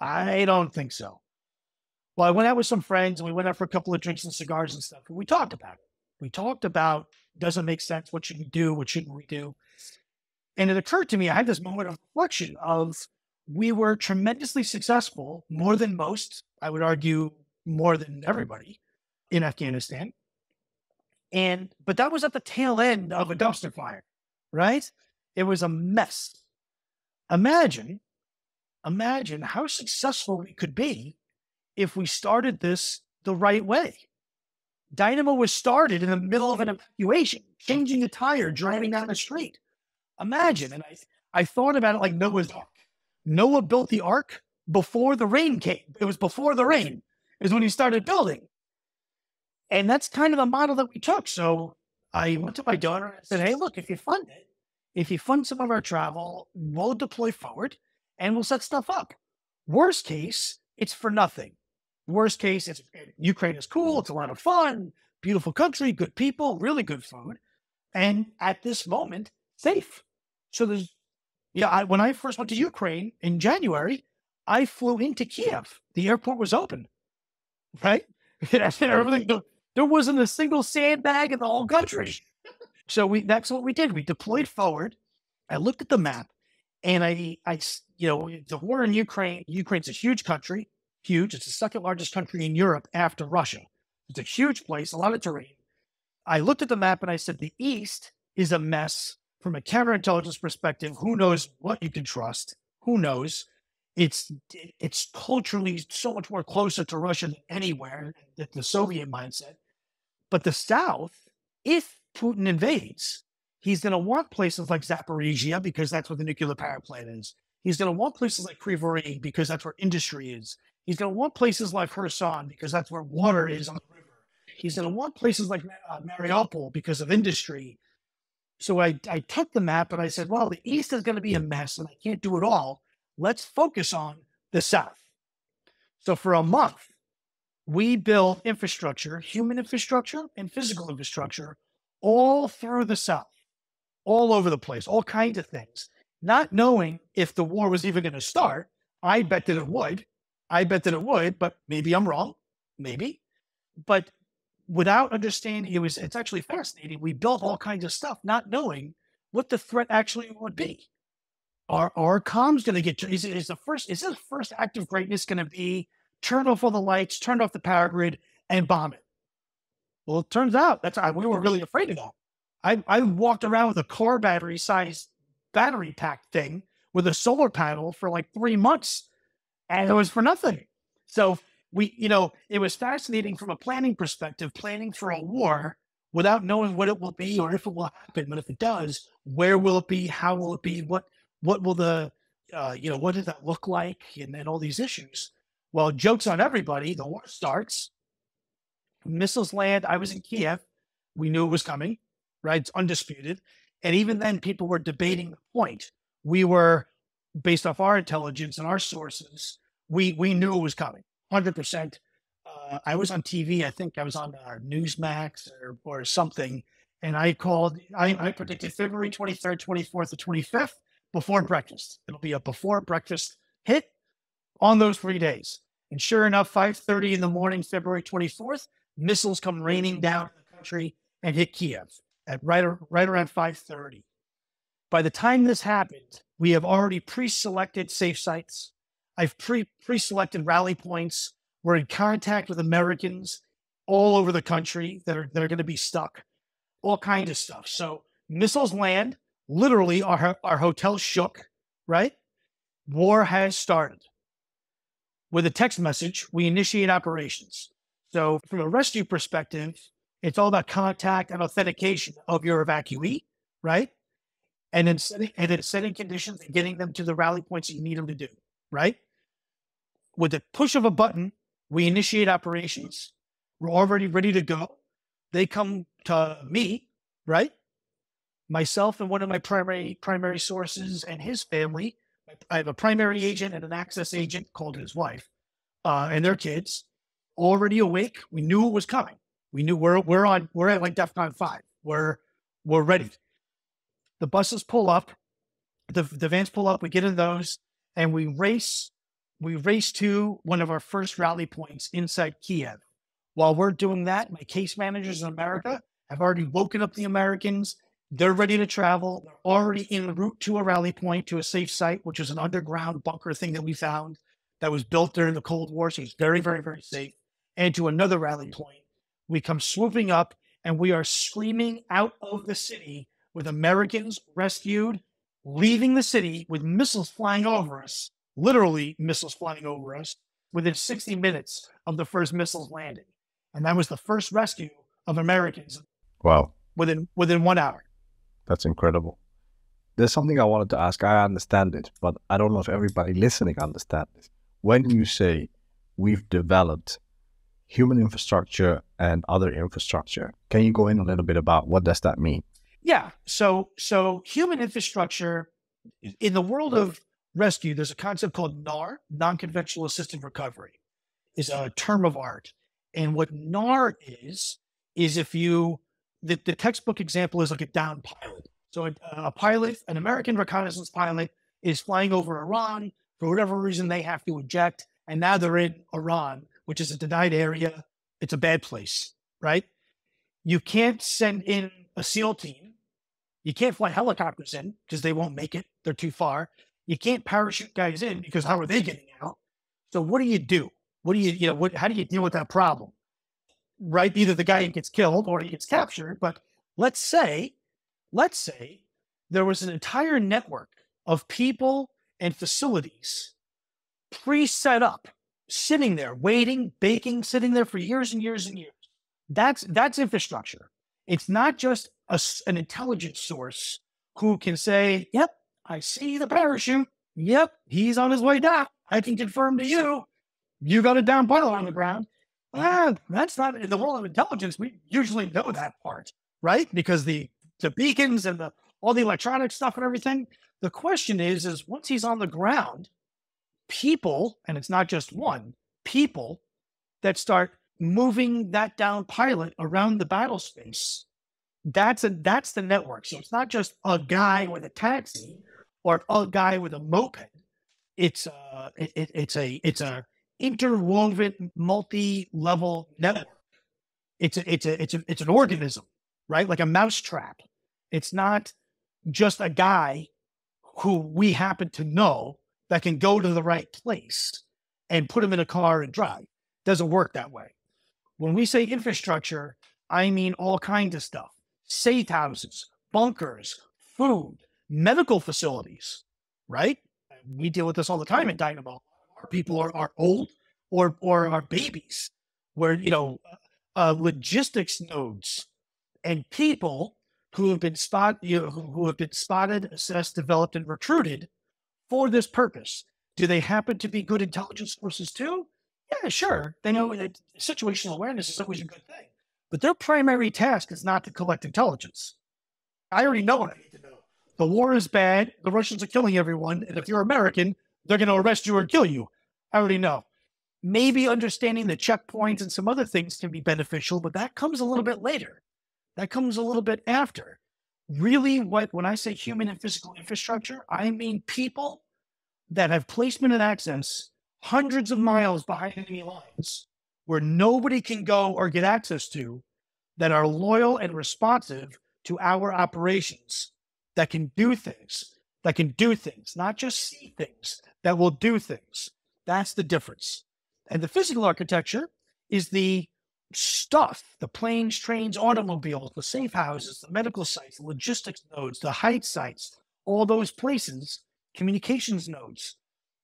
I don't think so. Well, I went out with some friends and we went out for a couple of drinks and cigars and stuff. And we talked about it. We talked about, does it make sense? What should we do? What shouldn't we do? And it occurred to me, I had this moment of reflection of, we were tremendously successful, more than most, I would argue more than everybody in Afghanistan. But that was at the tail end of a dumpster fire, right? It was a mess. Imagine how successful we could be if we started this the right way. Dynamo was started in the middle of an evacuation, changing a tire, driving down the street. Imagine, and I thought about it like Noah's Ark. Noah built the ark before the rain came. It was before the rain is when he started building. And that's kind of the model that we took. So I went to my daughter and I said, hey, look, if you fund some of our travel, we'll deploy forward and we'll set stuff up. Worst case, it's for nothing. Worst case, Ukraine is cool. It's a lot of fun, beautiful country, good people, really good food. And at this moment, safe. So when I first went to Ukraine in January, I flew into Kiev. The airport was open, right? Everything. There wasn't a single sandbag in the whole country. So that's what we did. We deployed forward. I looked at the map and the war in Ukraine's a huge country, huge. It's the second largest country in Europe after Russia. It's a huge place, a lot of terrain. I looked at the map and I said, the East is a mess from a counterintelligence perspective. Who knows what you can trust? Who knows? It's culturally so much more closer to Russia than anywhere, the Soviet mindset. But the South, if Putin invades, he's going to want places like Zaporizhia because that's where the nuclear power plant is. He's going to want places like Kryvyi because that's where industry is. He's going to want places like Kherson because that's where water is on the river. He's going to want places like Mariupol because of industry. So I took the map and I said, well, the East is going to be a mess and I can't do it all. Let's focus on the South. So for a month, we built infrastructure, human infrastructure and physical infrastructure, all through the South, all over the place, all kinds of things, not knowing if the war was even going to start. I bet that it would, but maybe I'm wrong, maybe. But without understanding, it's actually fascinating. We built all kinds of stuff, not knowing what the threat actually would be. Are comms going to get, is the first act of greatness going to be turn off all the lights, turn off the power grid, and bomb it? Well, it turns out we were really afraid of that. I walked around with a car battery sized battery pack thing with a solar panel for like 3 months, and it was for nothing. So it was fascinating from a planning perspective, planning for a war without knowing what it will be or if it will happen. But if it does, where will it be? How will it be? What will what does that look like? And then all these issues. Well, joke's on everybody. The war starts. Missiles land. I was in Kiev. We knew it was coming, right? It's undisputed. And even then, people were debating the point. We were, based off our intelligence and our sources, we knew it was coming, 100%. I was on TV. I think I was on Newsmax or something. And I predicted February 23rd, 24th, or 25th before breakfast. It'll be a before breakfast hit on those 3 days. And sure enough, 5:30 in the morning, February 24th, missiles come raining down in the country and hit Kiev at right around 5:30. By the time this happened, we have already pre-selected safe sites. I've pre-selected rally points. We're in contact with Americans all over the country that are going to be stuck. All kinds of stuff. So missiles land. Literally, our hotel shook. Right? War has started. With a text message, we initiate operations. So from a rescue perspective, it's all about contact and authentication of your evacuee, right? And then setting conditions and getting them to the rally points that you need them to do, right? With the push of a button, we initiate operations. We're already ready to go. They come to me, right? Myself and one of my primary sources and his family. I have a primary agent and an access agent called his wife, and their kids, already awake. We knew it was coming. We knew we're at like DEFCON 5. We're ready. The buses pull up, the vans pull up. We get in those, and we race to one of our first rally points inside Kiev. While we're doing that, my case managers in America have already woken up the Americans. They're ready to travel. They're already en route to a rally point, to a safe site, which is an underground bunker thing that we found that was built during the Cold War. So it's very, very, very safe. And to another rally point. We come swooping up, and we are screaming out of the city with Americans rescued, leaving the city with missiles flying over us, literally missiles flying over us, within 60 minutes of the first missiles landing. And that was the first rescue of Americans. Wow. Within 1 hour. That's incredible. There's something I wanted to ask. I understand it, but I don't know if everybody listening understands it. When you say we've developed human infrastructure and other infrastructure, can you go in a little bit about what does that mean? Yeah. So human infrastructure, in the world of rescue, there's a concept called NAR, non-conventional assisted recovery, is a term of art. And what NAR is if you, the textbook example is like a downed pilot. So a pilot, an American reconnaissance pilot, is flying over Iran. For whatever reason, they have to eject, and now they're in Iran, which is a denied area. It's a bad place, right? You can't send in a SEAL team. You can't fly helicopters in because they won't make it. They're too far. You can't parachute guys in because how are they getting out? So what do you do? How do you deal with that problem? Right? Either the guy gets killed or he gets captured. But let's say there was an entire network of people and facilities pre-set up, sitting there, waiting, baking, sitting there for years and years and years. That's infrastructure. It's not just an intelligence source who can say, yep, I see the parachute. Yep, he's on his way down. I can confirm to you, you got a down pilot on the ground. That's not in the world of intelligence. We usually know that part, right? Because the beacons and all the electronic stuff and everything. The question is once he's on the ground, people, and it's not just one, people that start moving that down pilot around the battle space, that's the network. So it's not just a guy with a taxi or a guy with a moped. It's a interwoven, multi-level network. It's an organism, right? Like a mousetrap. It's not just a guy who we happen to know that can go to the right place and put him in a car and drive. Doesn't work that way. When we say infrastructure, I mean all kinds of stuff. Safe houses, bunkers, food, medical facilities, right? We deal with this all the time in Dynamo. Our people are old or are babies, where, logistics nodes and people who have been spotted, assessed, developed, and recruited for this purpose. Do they happen to be good intelligence sources too? Yeah, sure. They know that situational awareness is always a good thing, but their primary task is not to collect intelligence. I already know what I need to know. The war is bad. The Russians are killing everyone. And if you're American, they're going to arrest you or kill you. I already know. Maybe understanding the checkpoints and some other things can be beneficial, but that comes a little bit later. That comes a little bit after. Really, when I say human and physical infrastructure, I mean people that have placement and access hundreds of miles behind enemy lines where nobody can go or get access to, that are loyal and responsive to our operations, that can do things, not just see things, that will do things. That's the difference. And the physical architecture is the stuff, the planes, trains, automobiles, the safe houses, the medical sites, the logistics nodes, the height sites, all those places, communications nodes,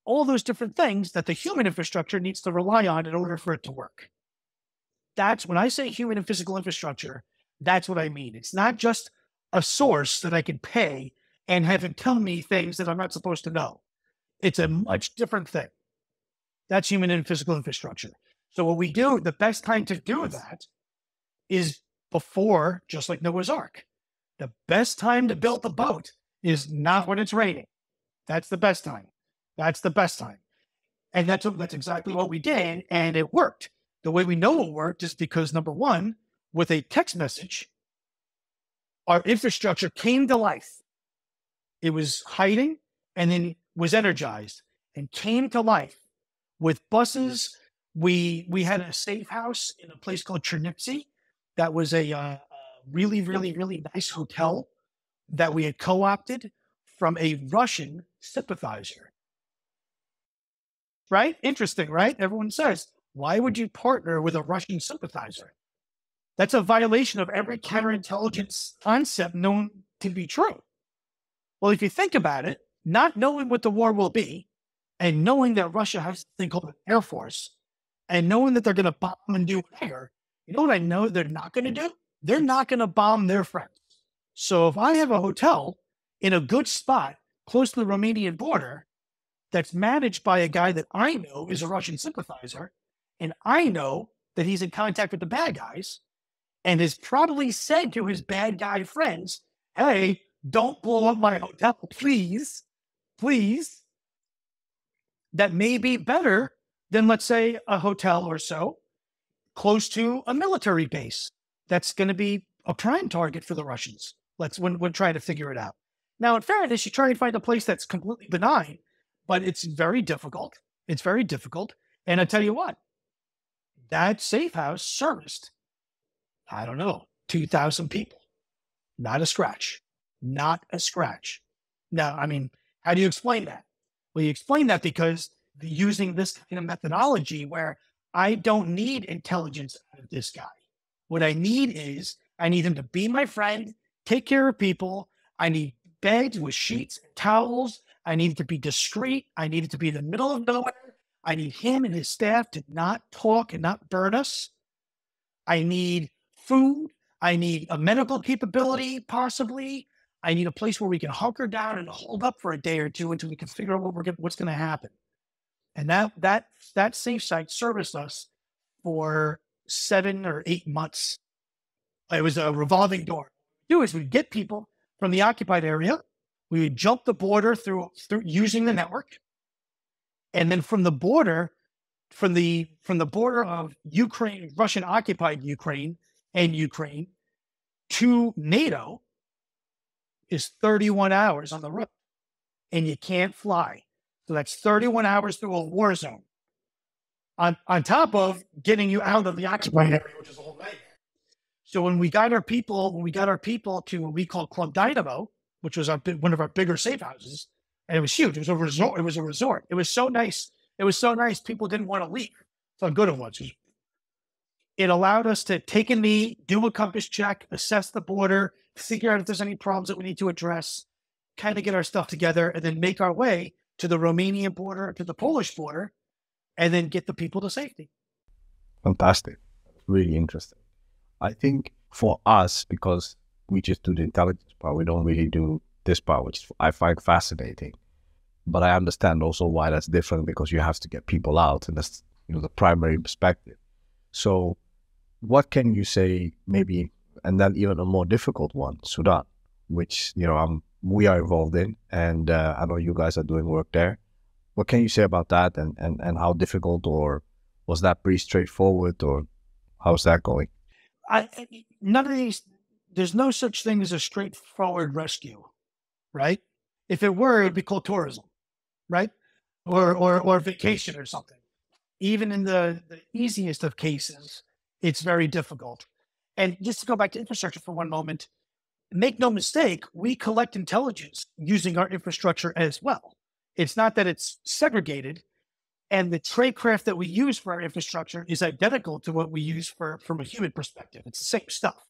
all those different things that the human infrastructure needs to rely on in order for it to work. That's when I say human and physical infrastructure, that's what I mean. It's not just a source that I can pay and have it tell me things that I'm not supposed to know. It's a much different thing. That's human and physical infrastructure. So what we do, the best time to do that is before, just like Noah's Ark. The best time to build the boat is not when it's raining. That's the best time. That's the best time. And that's exactly what we did, and it worked. The way we know it worked is because, number one, with a text message, our infrastructure came to life. It was hiding and then was energized and came to life with buses. We had a safe house in a place called Chernivtsi. That was a really, really, really nice hotel that we had co-opted from a Russian sympathizer. Right? Interesting, right? Everyone says, why would you partner with a Russian sympathizer? That's a violation of every counterintelligence concept known to be true. Well, if you think about it, not knowing what the war will be, and knowing that Russia has a thing called an air force, and knowing that they're going to bomb and do whatever, you know what I know they're not going to do? They're not going to bomb their friends. So if I have a hotel in a good spot close to the Romanian border that's managed by a guy that I know is a Russian sympathizer, and I know that he's in contact with the bad guys, and has probably said to his bad guy friends, hey, don't blow up my hotel, please, please. That may be better than, let's say, a hotel or so close to a military base. That's going to be a prime target for the Russians. When trying to figure it out. Now, in fairness, you try and find a place that's completely benign, but it's very difficult. It's very difficult. And I tell you what, that safe house serviced, I don't know, 2,000 people. Not a scratch. Not a scratch. Now, I mean, how do you explain that? Well, you explain that because using this kind of methodology where I don't need intelligence out of this guy. What I need him to be my friend, take care of people. I need beds with sheets and towels. I need it to be discreet. I need it to be in the middle of nowhere. I need him and his staff to not talk and not burn us. I need food. I need a medical capability, possibly. I need a place where we can hunker down and hold up for a day or two until we can figure out what's going to happen. And that safe site serviced us for 7 or 8 months. It was a revolving door. What we do is we'd get people from the occupied area. We would jump the border through using the network. And then from the border of Ukraine, Russian occupied Ukraine to NATO is 31 hours on the road, and you can't fly. So that's 31 hours through a war zone. On top of getting you out of the occupied area, which is a whole nightmare. So when we got our people to what we call Club Dynamo, which was one of our bigger safe houses, and it was huge. It was a resort. It was so nice. People didn't want to leave. That's how good it was. It allowed us to take a knee, do a compass check, assess the border, figure out if there's any problems that we need to address, kind of get our stuff together, and then make our way to the Romanian border, to the Polish border, and then get the people to safety. Fantastic. Really interesting. I think for us, because we just do the intelligence part, we don't really do this part, which I find fascinating. But I understand also why that's different, because you have to get people out, and that's the primary perspective. So what can you say, maybe, and then even a more difficult one, Sudan, which we are involved in, and I know you guys are doing work there. What can you say about that, and how difficult, or was that pretty straightforward, or how's that going? None of these, there's no such thing as a straightforward rescue, right? If it were, it'd be called tourism, right? Or vacation or something. Even in the easiest of cases, it's very difficult. And just to go back to infrastructure for one moment, make no mistake, we collect intelligence using our infrastructure as well. It's not that it's segregated. And the tradecraft that we use for our infrastructure is identical to what we use from a human perspective. It's the same stuff.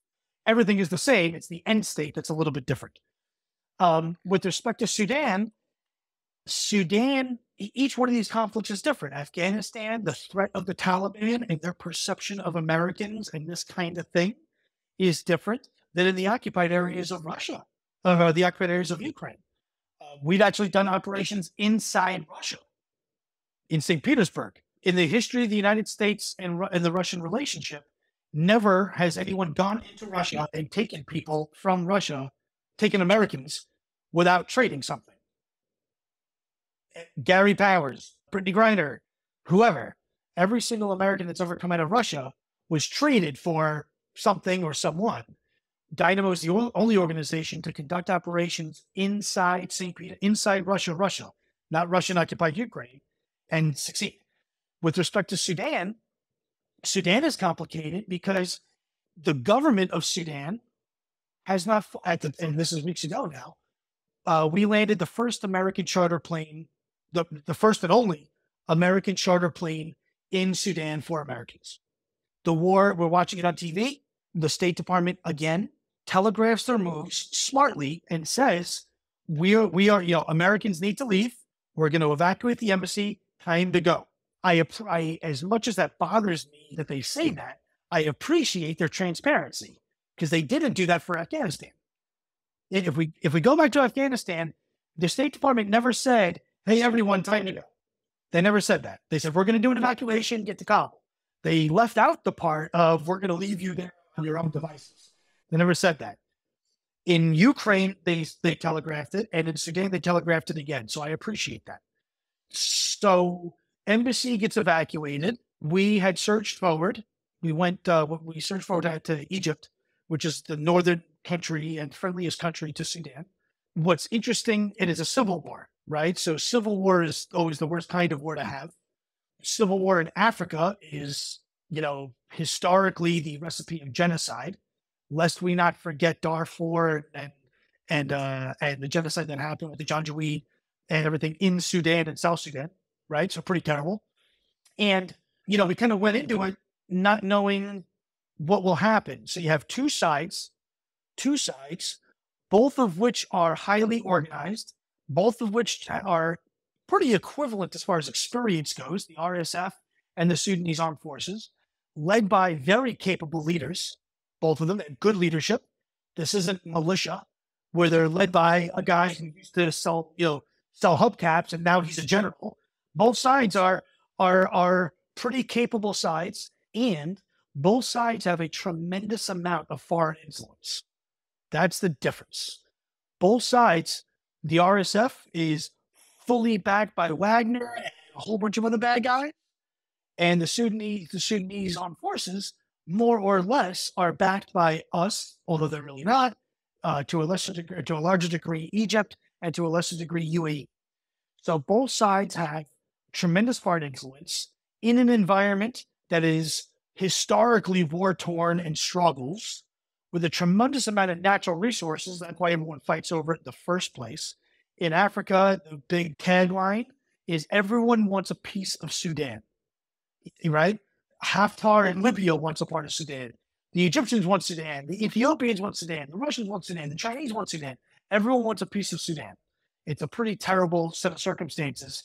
Everything is the same. It's the end state that's a little bit different. With respect to Sudan, each one of these conflicts is different. Afghanistan, the threat of the Taliban and their perception of Americans and this kind of thing is different than in the occupied areas of Russia, the occupied areas of Ukraine. We've actually done operations inside Russia, in St. Petersburg. In the history of the United States and the Russian relationship, never has anyone gone into Russia and taken people from Russia, taken Americans, without trading something. Gary Powers, Brittany Griner, whoever, every single American that's ever come out of Russia was traded for something or someone. Dynamo is the only organization to conduct operations inside inside Russia, not Russian-occupied Ukraine, and succeed. With respect to Sudan, Sudan is complicated because the government of Sudan has not, and this is weeks ago now, we landed the first American charter plane, the first and only American charter plane in Sudan for Americans. The war, we're watching it on TV. The State Department, again, telegraphs their moves smartly and says, we are, Americans need to leave. We're going to evacuate the embassy. Time to go. I, as much as that bothers me that they say that, I appreciate their transparency because they didn't do that for Afghanistan. And if we go back to Afghanistan, the State Department never said, "Hey, everyone, time to go." They never said that. They said, "We're going to do an evacuation, get to Kabul." They left out the part of, "We're going to leave you there on your own devices." They never said that. In Ukraine, they telegraphed it, and in Sudan, they telegraphed it again. So I appreciate that. So embassy gets evacuated. We had surged forward. We surged forward to Egypt, which is the northern country and friendliest country to Sudan. What's interesting, it is a civil war, right? So civil war is always the worst kind of war to have. Civil war in Africa is, historically the recipe of genocide, lest we not forget Darfur and the genocide that happened with the Janjaweed and everything in Sudan and South Sudan, right? So pretty terrible. And, we kind of went into it not knowing what will happen. So you have two sides, both of which are highly organized, both of which are pretty equivalent as far as experience goes, the RSF and the Sudanese Armed Forces, led by very capable leaders, both of them, and good leadership. This isn't militia, where they're led by a guy who used to sell hubcaps and now he's a general. Both sides are pretty capable sides, and both sides have a tremendous amount of foreign influence. That's the difference. Both sides, the RSF is fully backed by Wagner and a whole bunch of other bad guys, and the Sudanese Armed Forces, more or less, are backed by us, although they're really not, to a larger degree, Egypt, and to a lesser degree, UAE. So both sides have tremendous foreign influence in an environment that is historically war-torn and struggles with a tremendous amount of natural resources. That's why everyone fights over it in the first place. In Africa, the big tagline is everyone wants a piece of Sudan, right? Haftar in Libya wants a part of Sudan. The Egyptians want Sudan. The Ethiopians want Sudan. The Russians want Sudan. The Chinese want Sudan. Everyone wants a piece of Sudan. It's a pretty terrible set of circumstances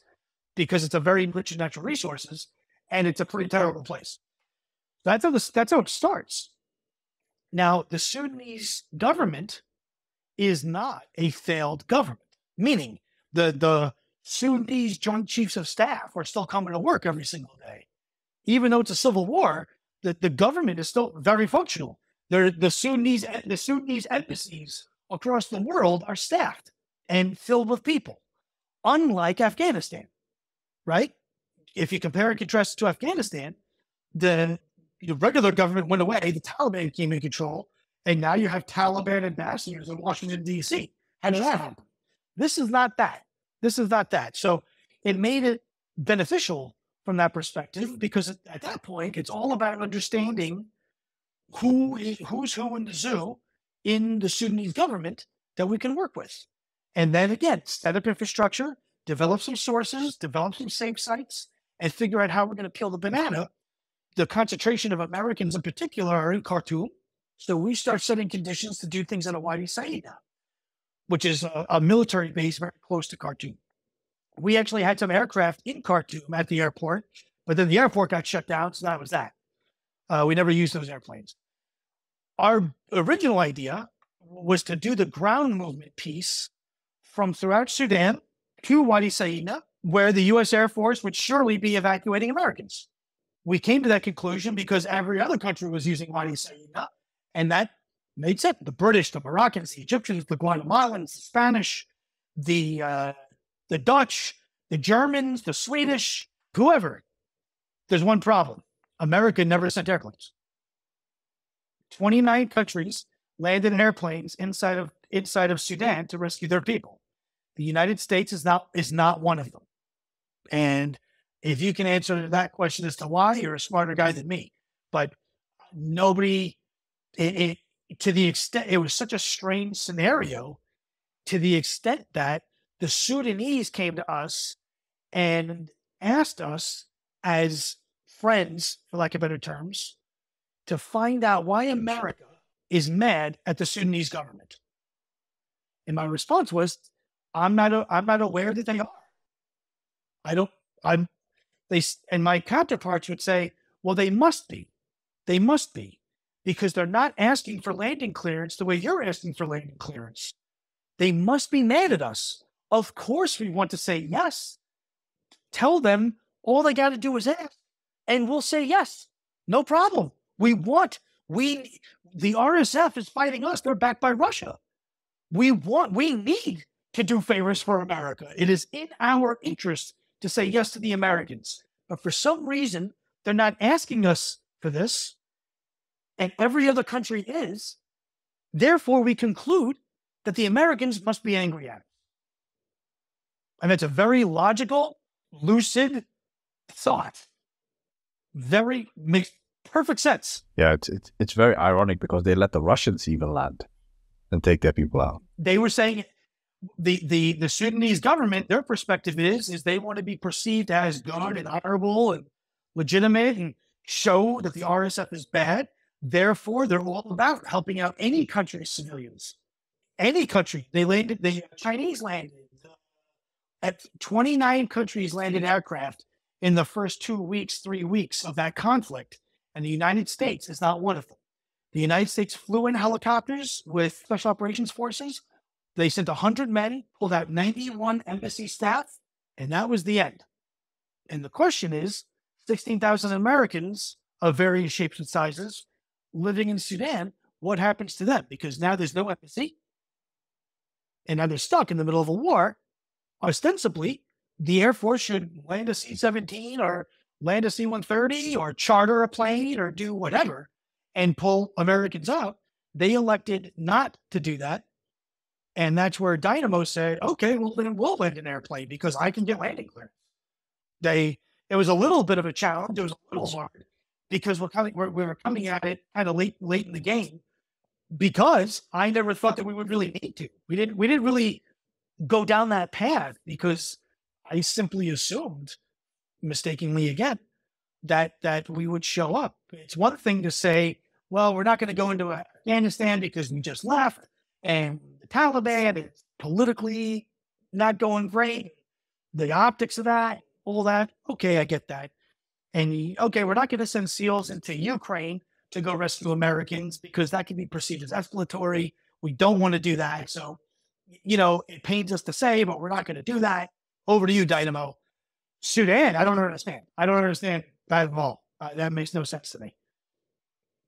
because it's a very rich in natural resources, and it's a pretty terrible place. That's how it starts. Now, the Sudanese government is not a failed government, meaning the Sudanese Joint Chiefs of Staff are still coming to work every single day. Even though it's a civil war, the government is still very functional. The Sudanese embassies across the world are staffed and filled with people, unlike Afghanistan, right? If you compare and contrast to Afghanistan, the regular government went away, the Taliban came in control, and now you have Taliban ambassadors in Washington, D.C. How did that happen? This is not that. So it made it beneficial from that perspective, because at that point, it's all about understanding who's who in the zoo in the Sudanese government that we can work with. And then again, set up infrastructure, develop some sources, develop some safe sites, and figure out how we're going to peel the banana. The concentration of Americans in particular are in Khartoum. So we start setting conditions to do things in a Wadi Saida, which is a military base very close to Khartoum. We actually had some aircraft in Khartoum at the airport, but then the airport got shut down. So that was that. We never used those airplanes. Our original idea was to do the ground movement piece from throughout Sudan to Wadi Saida, where the U.S. Air Force would surely be evacuating Americans. We came to that conclusion because every other country was using Wadi Saida, and that made sense. The British, the Moroccans, the Egyptians, the Guatemalans, the Spanish, the Dutch, the Germans, the Swedish, whoever. There's one problem. America never sent airplanes. 29 countries landed in airplanes inside of Sudan to rescue their people. The United States is not one of them. And if you can answer that question as to why, you're a smarter guy than me. But nobody, to the extent, it was such a strange scenario, to the extent that the Sudanese came to us and asked us as friends, for lack of better terms, to find out why America is mad at the Sudanese government. And my response was, I'm not aware that they are. And my counterparts would say, well, they must be, because they're not asking for landing clearance the way you're asking for landing clearance. They must be mad at us. Of course, we want to say yes. Tell them all they got to do is ask, and we'll say yes. No problem. The RSF is fighting us. They're backed by Russia. We need to do favors for America. It is in our interest to say yes to the Americans. But for some reason, they're not asking us for this. And every other country is. Therefore, we conclude that the Americans must be angry at us. And it's a very logical, lucid thought. Makes perfect sense. Yeah, it's very ironic because they let the Russians even land and take their people out. They were saying the Sudanese government, their perspective is they want to be perceived as good and honorable and legitimate and show that the RSF is bad. Therefore, they're all about helping out any country's civilians. Any country. The Chinese landed. At 29 countries landed aircraft in the first 2 weeks, 3 weeks of that conflict. And the United States is not one of them. The United States flew in helicopters with special operations forces. They sent 100 men, pulled out 91 embassy staff, and that was the end. And the question is, 16,000 Americans of various shapes and sizes living in Sudan, what happens to them? Because now there's no embassy, and now they're stuck in the middle of a war. Ostensibly, the Air Force should land a C-17 or land a C-130 or charter a plane or do whatever and pull Americans out. They elected not to do that. And that's where Dynamo said, okay, well, then we'll land an airplane because I can get landing clearance. It was a little bit of a challenge. It was a little hard because we were coming at it kind of late in the game because I never thought that we would really need to. We didn't really go down that path because I simply assumed, mistakenly again, that we would show up. It's one thing to say, well, we're not going to go into Afghanistan because we just left and the Taliban is politically not going great. The optics of that, all that. Okay, I get that. And okay, we're not going to send SEALs into Ukraine to go rescue Americans because that can be perceived as escalatory. We don't want to do that. So, it pains us to say, but we're not going to do that. Over to you, Dynamo. Sudan, I don't understand. I don't understand that at all. That makes no sense to me.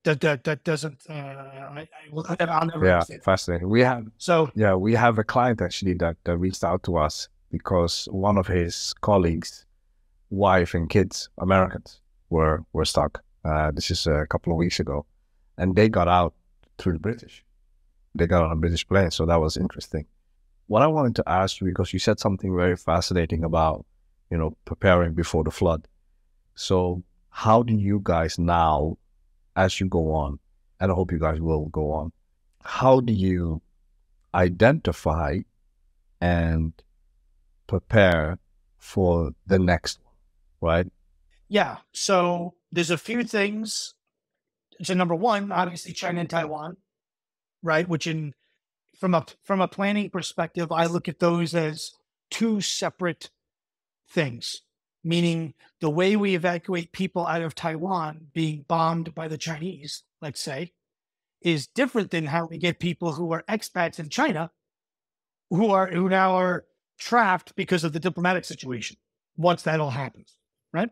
That doesn't. I'll never understand. Fascinating. We have a client actually that reached out to us because one of his colleagues' wife and kids, Americans, were stuck. This is a couple of weeks ago, and they got out through the British. They got on a British plane, so that was interesting. What I wanted to ask you, because you said something very fascinating about, preparing before the flood. So how do you guys now, as you go on, and I hope you guys will go on, how do you identify and prepare for the next one, right? Yeah. So there's a few things. So number one, obviously China and Taiwan, right? Which from a planning perspective, I look at those as two separate things, meaning the way we evacuate people out of Taiwan being bombed by the Chinese, let's say, is different than how we get people who are expats in China who now are trapped because of the diplomatic situation once that all happens, right?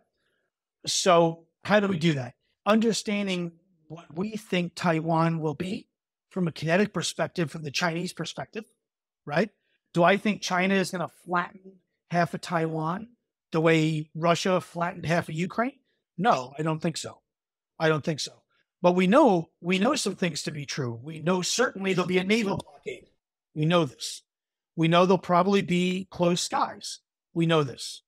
So how do we do that? Understanding what we think Taiwan will be from a kinetic perspective, from the Chinese perspective, right? Do I think China is going to flatten half of Taiwan the way Russia flattened half of Ukraine? No, I don't think so. I don't think so. But we know some things to be true. We know certainly there'll be a naval blockade. We know this. We know there'll probably be closed skies. We know this.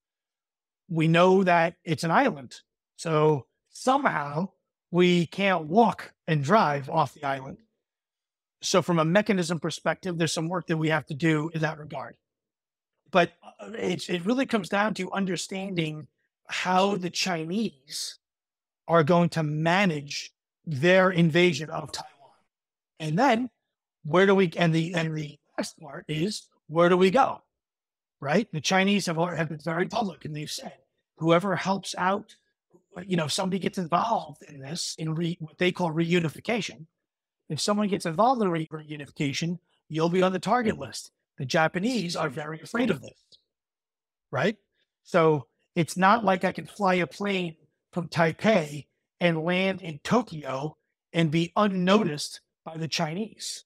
We know that it's an island. So somehow we can't walk and drive off the island. So from a mechanism perspective, there's some work that we have to do in that regard. But it really comes down to understanding how the Chinese are going to manage their invasion of Taiwan. And then the next part is, where do we go? Right? The Chinese have been very public, and they've said, whoever helps out, if somebody gets involved in this, in what they call reunification, if someone gets involved in reunification, you'll be on the target list. The Japanese are very afraid of this, right? So it's not like I can fly a plane from Taipei and land in Tokyo and be unnoticed by the Chinese.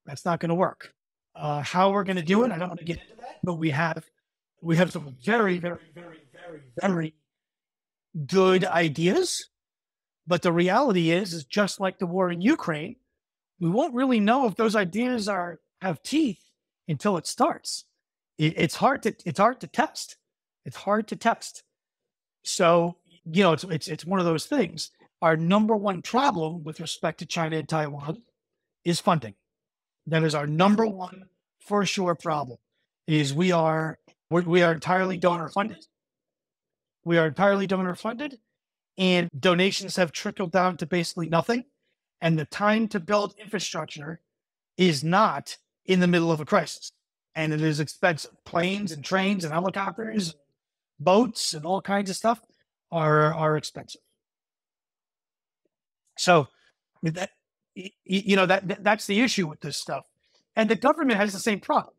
That's not going to work. How we're going to do it, I don't want to get into that, but we have some very, very, very, very, very good ideas. But the reality is just like the war in Ukraine, we won't really know if those ideas have teeth until it starts. It's hard to test. It's hard to test. So, it's one of those things. Our number one problem with respect to China and Taiwan is funding. That is our number one for sure problem. Is we are entirely donor funded. We are entirely donor funded, and donations have trickled down to basically nothing. And the time to build infrastructure is not in the middle of a crisis, and it is expensive. Planes and trains and helicopters, boats, and all kinds of stuff are expensive. So that that's the issue with this stuff. And the government has the same problem.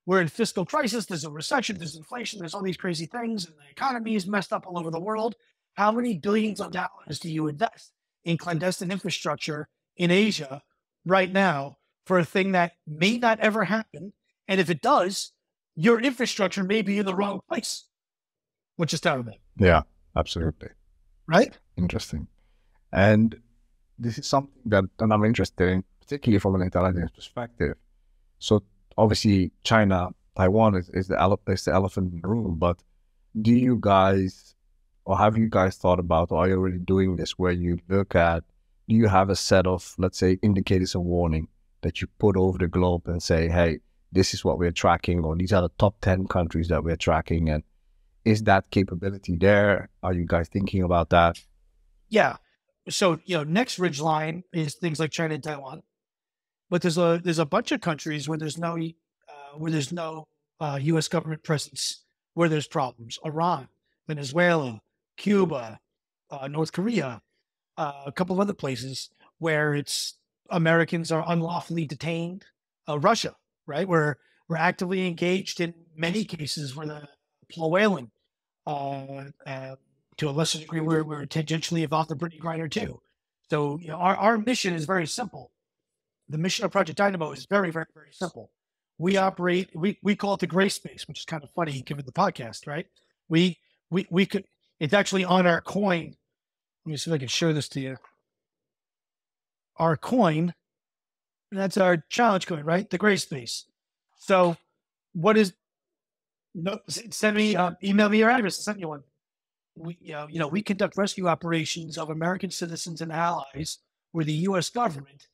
We're in fiscal crisis. There's a recession. There's inflation. There's all these crazy things. And the economy is messed up all over the world. How many billions of dollars do you invest in clandestine infrastructure in Asia right now for a thing that may not ever happen? And if it does, your infrastructure may be in the wrong place, which is terrible. Yeah, absolutely. Right? Interesting. And this is something that I'm interested in, particularly from an intelligence perspective. So obviously China, Taiwan is the elephant in the room, but do you guys, or have you guys thought about, or are you already doing this, where you look at, do you have a set of, let's say, indicators of warning that you put over the globe and say, hey, this is what we're tracking, or these are the top 10 countries that we're tracking, and is that capability there? Are you guys thinking about that? Yeah. So, next ridgeline is things like China and Taiwan, but there's a bunch of countries where there's no U.S. government presence, where there's problems. Iran, Venezuela, Cuba, North Korea, a couple of other places where it's Americans are unlawfully detained. Russia, right? We're actively engaged in many cases where the whaling. To a lesser degree, we're tangentially involved in Brittany Griner too. So our mission is very simple. The mission of Project Dynamo is very, very, very simple. We operate, we call it the gray space, which is kind of funny given the podcast, right? We could, it's actually on our coin. Let me see if I can show this to you. Our coin, that's our challenge coin, right? The gray space. So what is, send me, email me your address, I'll send you one. We conduct rescue operations of American citizens and allies where the U.S. government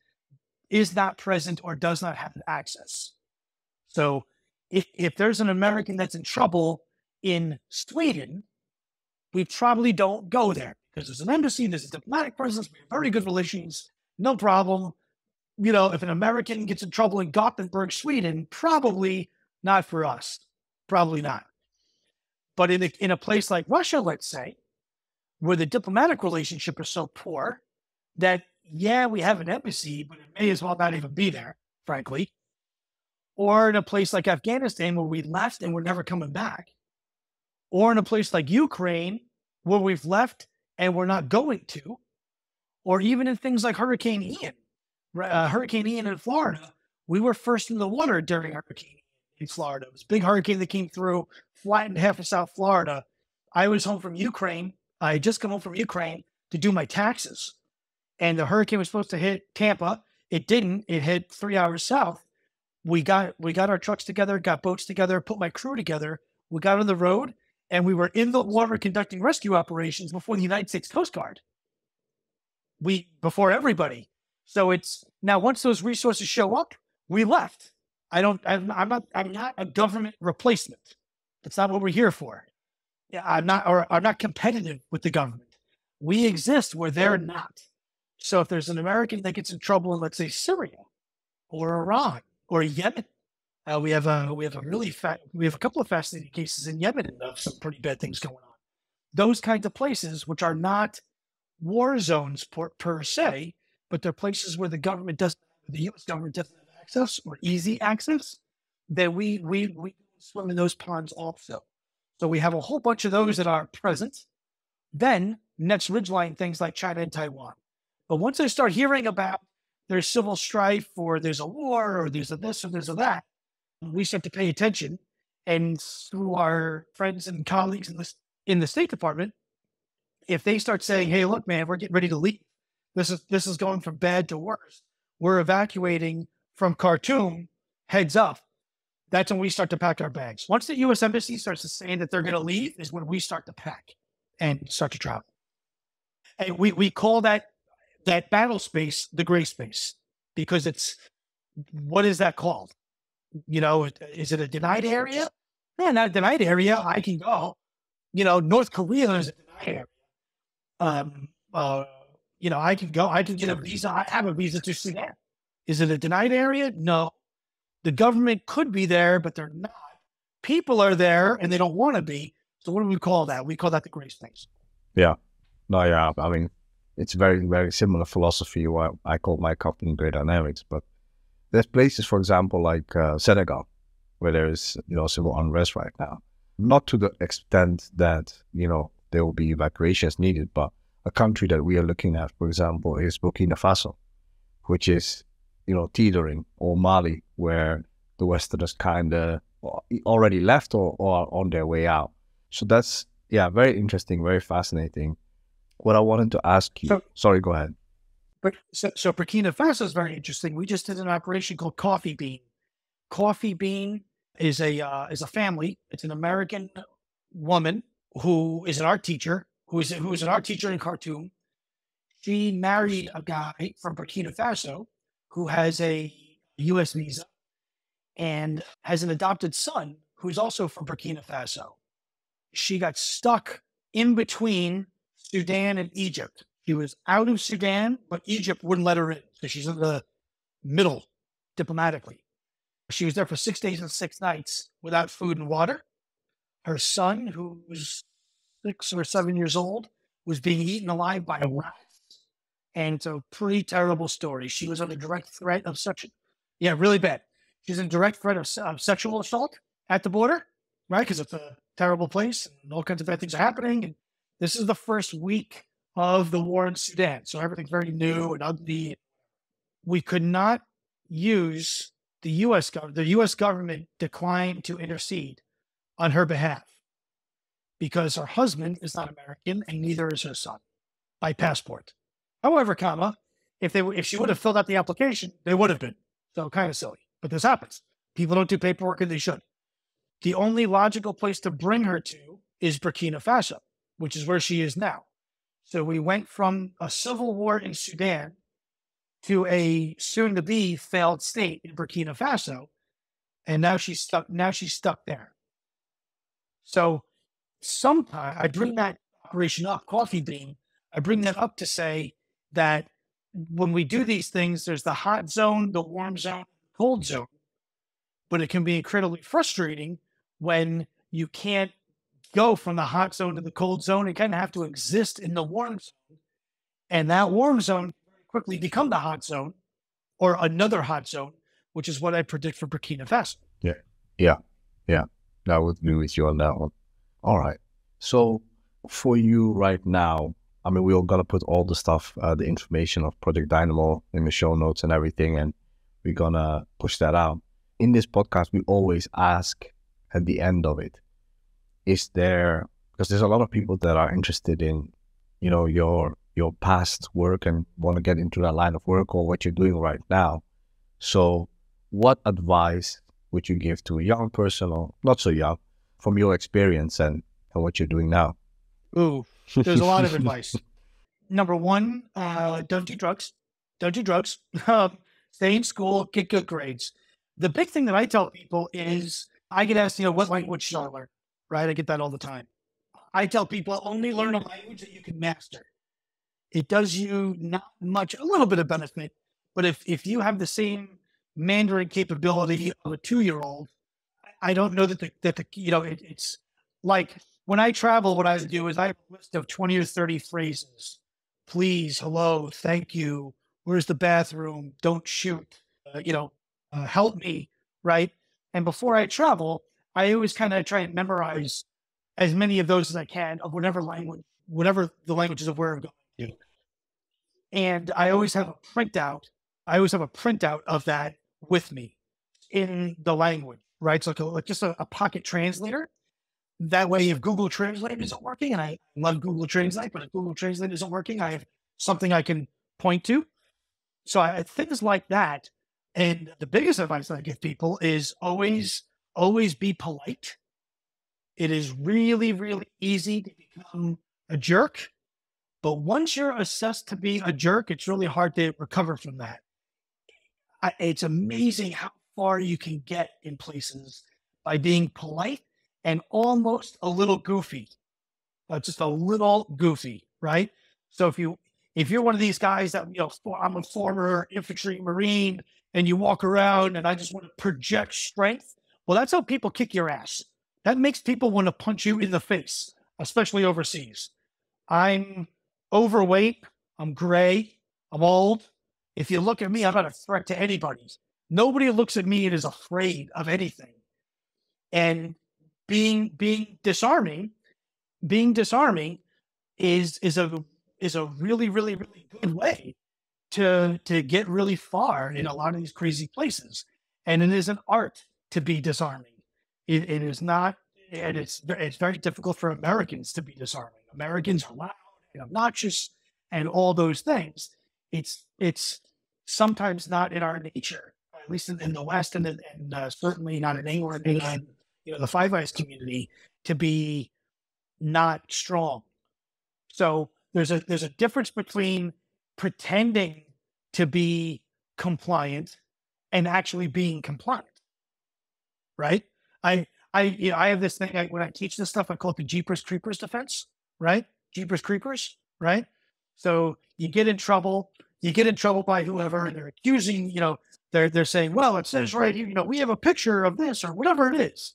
is not present or does not have access. So if there's an American that's in trouble in Sweden, we probably don't go there because there's an embassy, there's a diplomatic presence, we have very good relations, no problem. If an American gets in trouble in Gothenburg, Sweden, probably not for us. Probably not. But in a place like Russia, let's say, where the diplomatic relationship is so poor that, yeah, we have an embassy, but it may as well not even be there, frankly. Or in a place like Afghanistan, where we left and we're never coming back. Or in a place like Ukraine, where we've left and we're not going to. Or even in things like Hurricane Ian. Hurricane Ian in Florida, we were first in the water during Hurricane Ian in Florida. It was a big hurricane that came through, flattened half of South Florida. I was home from Ukraine. I had just come home from Ukraine to do my taxes. And the hurricane was supposed to hit Tampa. It didn't. It hit 3 hours south. We got our trucks together, got boats together, put my crew together. We got on the road, and we were in the water conducting rescue operations before the United States Coast Guard. Before everybody. So it's now once those resources show up, we left. I'm not a government replacement. That's not what we're here for. Yeah, I'm not competitive with the government. We exist where they're not. So if there's an American that gets in trouble in, let's say, Syria or Iran or Yemen, we have a couple of fascinating cases in Yemen of some pretty bad things going on. Those kinds of places, which are not war zones per se, but they're places where the U.S. government doesn't have access or easy access, then we swim in those ponds also. So we have a whole bunch of those that are present. Then next ridgeline things like China and Taiwan. But once I start hearing about there's civil strife or there's a war or there's a this or there's a that, we start to pay attention. And through our friends and colleagues in the State Department, if they start saying, hey, look, man, we're getting ready to leave. This is going from bad to worse. We're evacuating from Khartoum, heads up. That's when we start to pack our bags. Once the U.S. Embassy starts to say that they're going to leave is when we start to pack and start to travel. And we call that battle space the gray space because what is that called? Is it a denied area? No, not a denied area. I can go. North Korea is a denied area. I can go. I can get a visa. I have a visa to Sudan. Is it a denied area? No. The government could be there, but they're not. People are there and they don't want to be. So what do we call that? We call that the gray space. Yeah. No, yeah. I mean, it's very, very similar philosophy. What I call my company Gray Dynamics. But there's places, for example, like Senegal, where there is, civil unrest right now. Not to the extent that, there will be evacuations needed, but a country that we are looking at, for example, is Burkina Faso, which is, teetering, or Mali, where the Westerners kind of already left or are on their way out. So that's, very interesting, very fascinating. What I wanted to ask you, sorry, go ahead. So Burkina Faso is very interesting. We just did an operation called Coffee Bean. Coffee Bean is a family. It's an American woman who is an art teacher, who is an art teacher in Khartoum. She married a guy from Burkina Faso who has a U.S. visa and has an adopted son who's also from Burkina Faso. She got stuck in between Sudan and Egypt. She was out of Sudan, but Egypt wouldn't let her in. So she's in the middle diplomatically. She was there for 6 days and 6 nights without food and water. Her son, who was 6 or 7 years old, was being eaten alive by rats. And it's a pretty terrible story. She was under direct threat of sexual. Yeah, really bad. She's in direct threat of sexual assault at the border, right? Because it's a terrible place and all kinds of bad things are happening. And this is the first week of the war in Sudan. So everything's very new and ugly. We could not use the U.S. government. The U.S. government declined to intercede on her behalf because her husband is not American and neither is her son by passport. However, if she would have filled out the application, they would have been. So kind of silly, but this happens. People don't do paperwork and they should. The only logical place to bring her to is Burkina Faso, which is where she is now. So we went from a civil war in Sudan to a soon-to-be failed state in Burkina Faso, and now she's stuck there. So sometimes I bring that operation up, coffee bean. I bring that up to say that when we do these things, there's the hot zone, the warm zone, cold zone, but it can be incredibly frustrating when you can't go from the hot zone to the cold zone. You kind of have to exist in the warm zone, and that warm zone quickly become the hot zone or another hot zone, which is what I predict for Burkina Faso. Yeah. I would agree with you on that one. All right. So for you right now, I mean, we're going to put all the stuff, the information of Project Dynamo in the show notes and everything, and we're going to push that out. In this podcast, we always ask at the end of it, is there, because there's a lot of people that are interested in, your past work and want to get into that line of work or what you're doing right now. So what advice would you give to a young person or not so young from your experience and what you're doing now? Ooh, there's a lot of advice. Number one, don't do drugs. Don't do drugs. Stay in school, get good grades. The big thing that I tell people is I get asked, what language should I learn? Right? I get that all the time. I tell people only learn a language that you can master. It does you not much, a little bit of benefit, but if you have the same Mandarin capability of a 2-year-old, I don't know that it's like when I travel, what I do is I have a list of 20 or 30 phrases. Please, hello, thank you, where's the bathroom, don't shoot, help me, right? And before I travel, I always kind of try and memorize as many of those as I can of whatever the languages of where I'm going to. And I always have a printout. Of that with me in the language, right? So like just a pocket translator. That way, if Google Translate isn't working, and I love Google Translate, but if Google Translate isn't working, I have something I can point to. So things like that. And the biggest advice I give people is always be polite. It is really, really easy to become a jerk. But once you're assessed to be a jerk, it's really hard to recover from that. It's amazing how far you can get in places by being polite and almost a little goofy, just a little goofy, right? So if you're one of these guys that, I'm a former infantry Marine and you walk around and I just want to project strength, well, that's how people kick your ass. That makes people want to punch you in the face, especially overseas. I'm overweight. I'm gray. I'm old. If you look at me, I'm not a threat to anybody. Nobody looks at me and is afraid of anything. And being disarming is a really, really, really good way to get really far in a lot of these crazy places. And it is an art to be disarming. It is not, and it's very difficult for Americans to be disarming. Americans are loud and obnoxious and all those things. It's sometimes not in our nature, at least in the West, and certainly not in England and the Five Eyes community, to be not strong. So there's a difference between pretending to be compliant and actually being compliant, right? I have this thing when I teach this stuff, I call it the Jeepers Creepers defense, right? Jeepers Creepers, right? So you get in trouble by whoever, and they're accusing, they're saying, well, it says right here, we have a picture of this or whatever it is.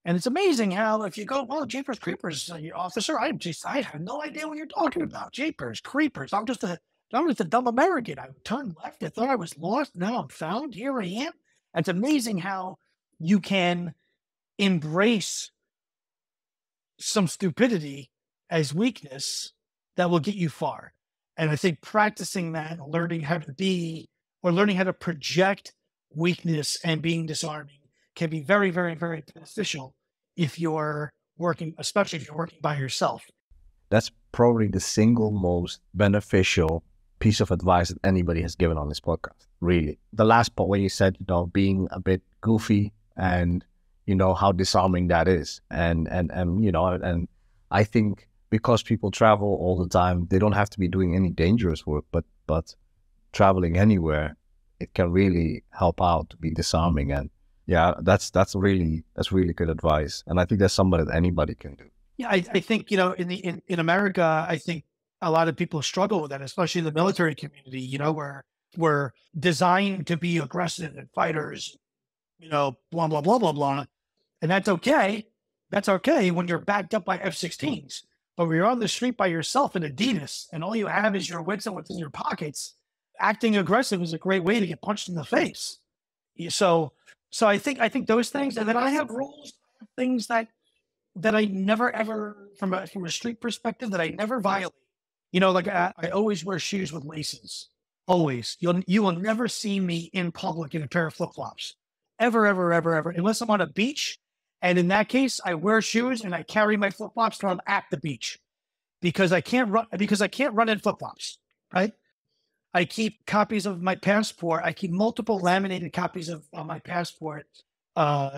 And it's amazing how if you go, well, Jeepers Creepers, your officer, I have no idea what you're talking about. Jeepers Creepers. I'm just a dumb American. I turned left. I thought I was lost. Now I'm found. Here I am. And it's amazing how you can embrace some stupidity as weakness that will get you far. And I think practicing that, learning how to project weakness and being disarming can be very, very, very beneficial if you're working, especially if you're working by yourself. That's probably the single most beneficial piece of advice that anybody has given on this podcast, really. The last part where you said, being a bit goofy and, how disarming that is. And I think because people travel all the time, they don't have to be doing any dangerous work, but traveling anywhere, it can really help out to be disarming. And yeah, that's really good advice. And I think that's something that anybody can do. Yeah, I think, in America, I think a lot of people struggle with that, especially in the military community, where we're designed to be aggressive and fighters, blah, blah, blah, blah, blah. And that's okay. That's okay when you're backed up by F-16s. But when you're on the street by yourself in Adidas and all you have is your wits and what's in your pockets, acting aggressive is a great way to get punched in the face. So, so I think those things, and then I have rules, things that I never ever, from a street perspective, that I never violate. Like I always wear shoes with laces. Always. You will never see me in public in a pair of flip flops, ever, ever, ever, ever, unless I'm on a beach. And in that case, I wear shoes and I carry my flip flops till I'm at the beach because I can't run in flip flops. Right. I keep copies of my passport. I keep multiple laminated copies of my passport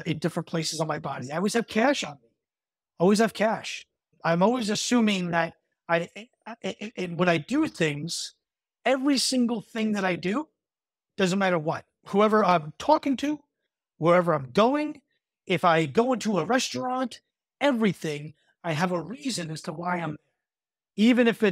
in different places on my body. I always have cash on me. Always have cash. I'm always assuming that when I do things, every single thing that I do, doesn't matter what, whoever I'm talking to, wherever I'm going, if I go into a restaurant, everything, I have a reason as to why I'm there. Even if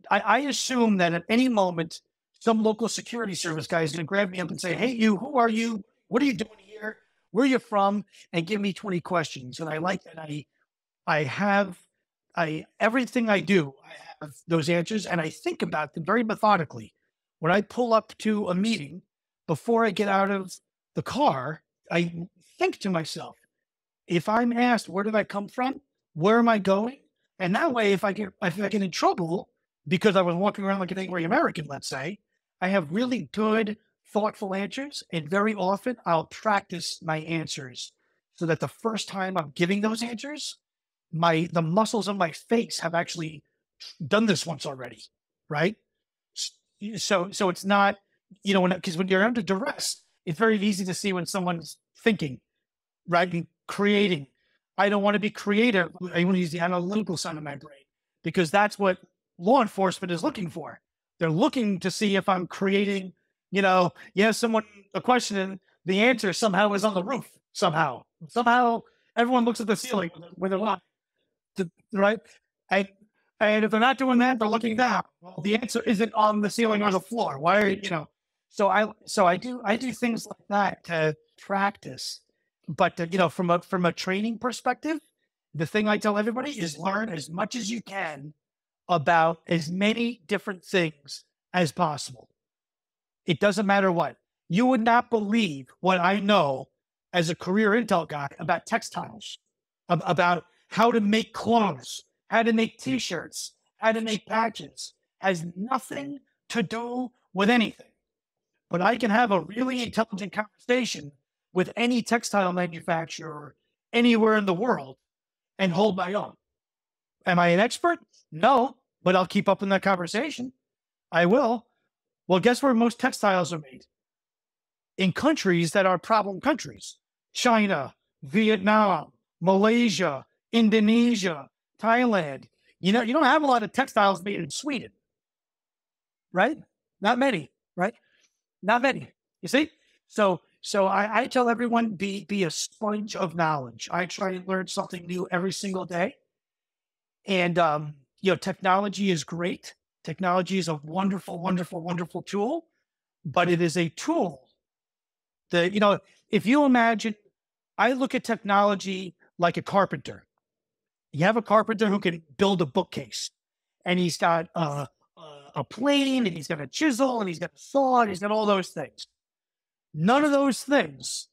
I assume that at any moment, some local security service guy is going to grab me up and say, hey, you, who are you? What are you doing here? Where are you from? And give me 20 questions. And I like that everything I do, I have those answers and I think about them very methodically. When I pull up to a meeting, before I get out of the car, I think to myself, if I'm asked, where did I come from? Where am I going? And that way, if I get in trouble because I was walking around like an angry American, let's say, I have really good, thoughtful answers. And very often I'll practice my answers so that the first time I'm giving those answers, the muscles of my face have actually done this once already, right? So it's not, because when you're under duress, it's very easy to see when someone's thinking, right? And creating. I don't want to be creative. I want to use the analytical side of my brain because that's what law enforcement is looking for. They're looking to see if I'm creating, someone a question and the answer somehow is on the roof. Somehow everyone looks at the ceiling when they're lying. Right? And if they're not doing that, they're looking down. Well, the answer isn't on the ceiling or the floor. Why are So I do things like that to practice. But from a training perspective, the thing I tell everybody is learn as much as you can about as many different things as possible. It doesn't matter what. You would not believe what I know as a career intel guy about textiles, about how to make clothes, how to make t-shirts, how to make patches. Has nothing to do with anything. But I can have a really intelligent conversation with any textile manufacturer anywhere in the world and hold my own. Am I an expert? No, but I'll keep up in that conversation. I will. Well, guess where most textiles are made? In countries that are problem countries. China, Vietnam, Malaysia, Indonesia, Thailand. You don't have a lot of textiles made in Sweden, right? Not many, right? Not many. You see? So I tell everyone, be a sponge of knowledge. I try and learn something new every single day. And, technology is great. Technology is a wonderful, wonderful, wonderful tool, but it is a tool that, if you imagine, I look at technology like a carpenter. You have a carpenter who can build a bookcase and he's got a plane and he's got a chisel and he's got a saw and he's got all those things. None of those things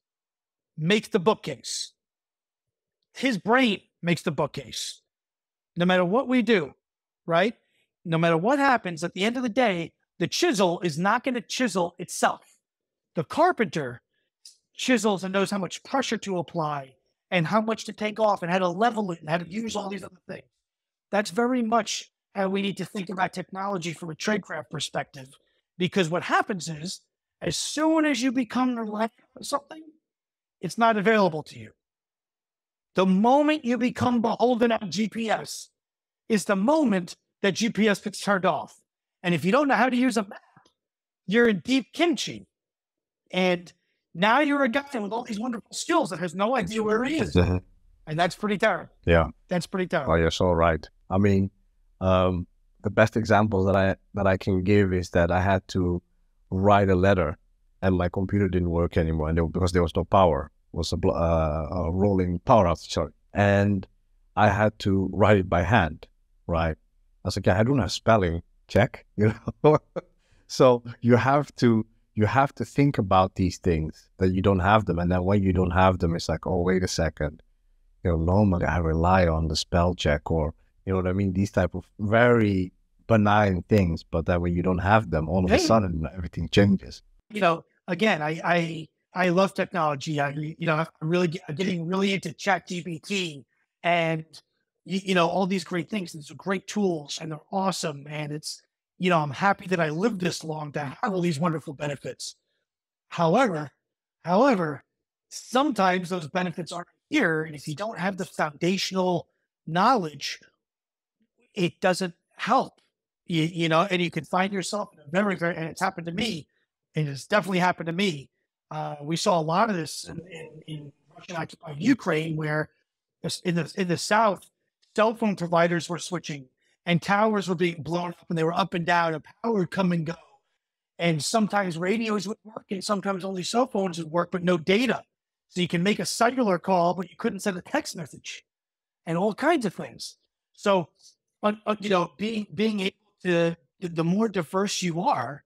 make the bookcase. His brain makes the bookcase. No matter what we do, right? No matter what happens, at the end of the day, the chisel is not going to chisel itself. The carpenter chisels and knows how much pressure to apply and how much to take off and how to level it and how to use all these other things. That's very much how we need to think about technology from a tradecraft perspective. Because what happens is, as soon as you become reliant on something, it's not available to you. The moment you become beholden on GPS is the moment that GPS gets turned off. And if you don't know how to use a map, you're in deep kimchi. And now you're a guy with all these wonderful skills that has no idea where he is. And that's pretty terrible. Yeah. That's pretty terrible. Oh, you're so right. I mean, the best example that I can give is that I had to write a letter, and my computer didn't work anymore, and because there was no power, it was a rolling power outage. Sorry, and I had to write it by hand. Right? I was like, yeah, I don't have spelling check, you know. So you have to think about these things that you don't have them, and then when you don't have them, it's like, oh, wait a second. You know, normally I rely on the spell check, or, you know what I mean? These type of very benign things, but then when you don't have them, all of a sudden everything changes. You know, again, I love technology. I'm getting really into ChatGPT and, all these great things. These are great tools and they're awesome. And it's, I'm happy that I lived this long to have all these wonderful benefits. However, sometimes those benefits aren't here. And if you don't have the foundational knowledge, it doesn't help. And you can find yourself in a and it's happened to me, and it's definitely happened to me. We saw a lot of this in Russian-occupied Ukraine, where in the south, cell phone providers were switching, and towers were being blown up, and they were up and down, and power would come and go. And sometimes radios would work, and sometimes only cell phones would work, but no data. So you can make a cellular call, but you couldn't send a text message, and all kinds of things. So, being able to, the more diverse you are,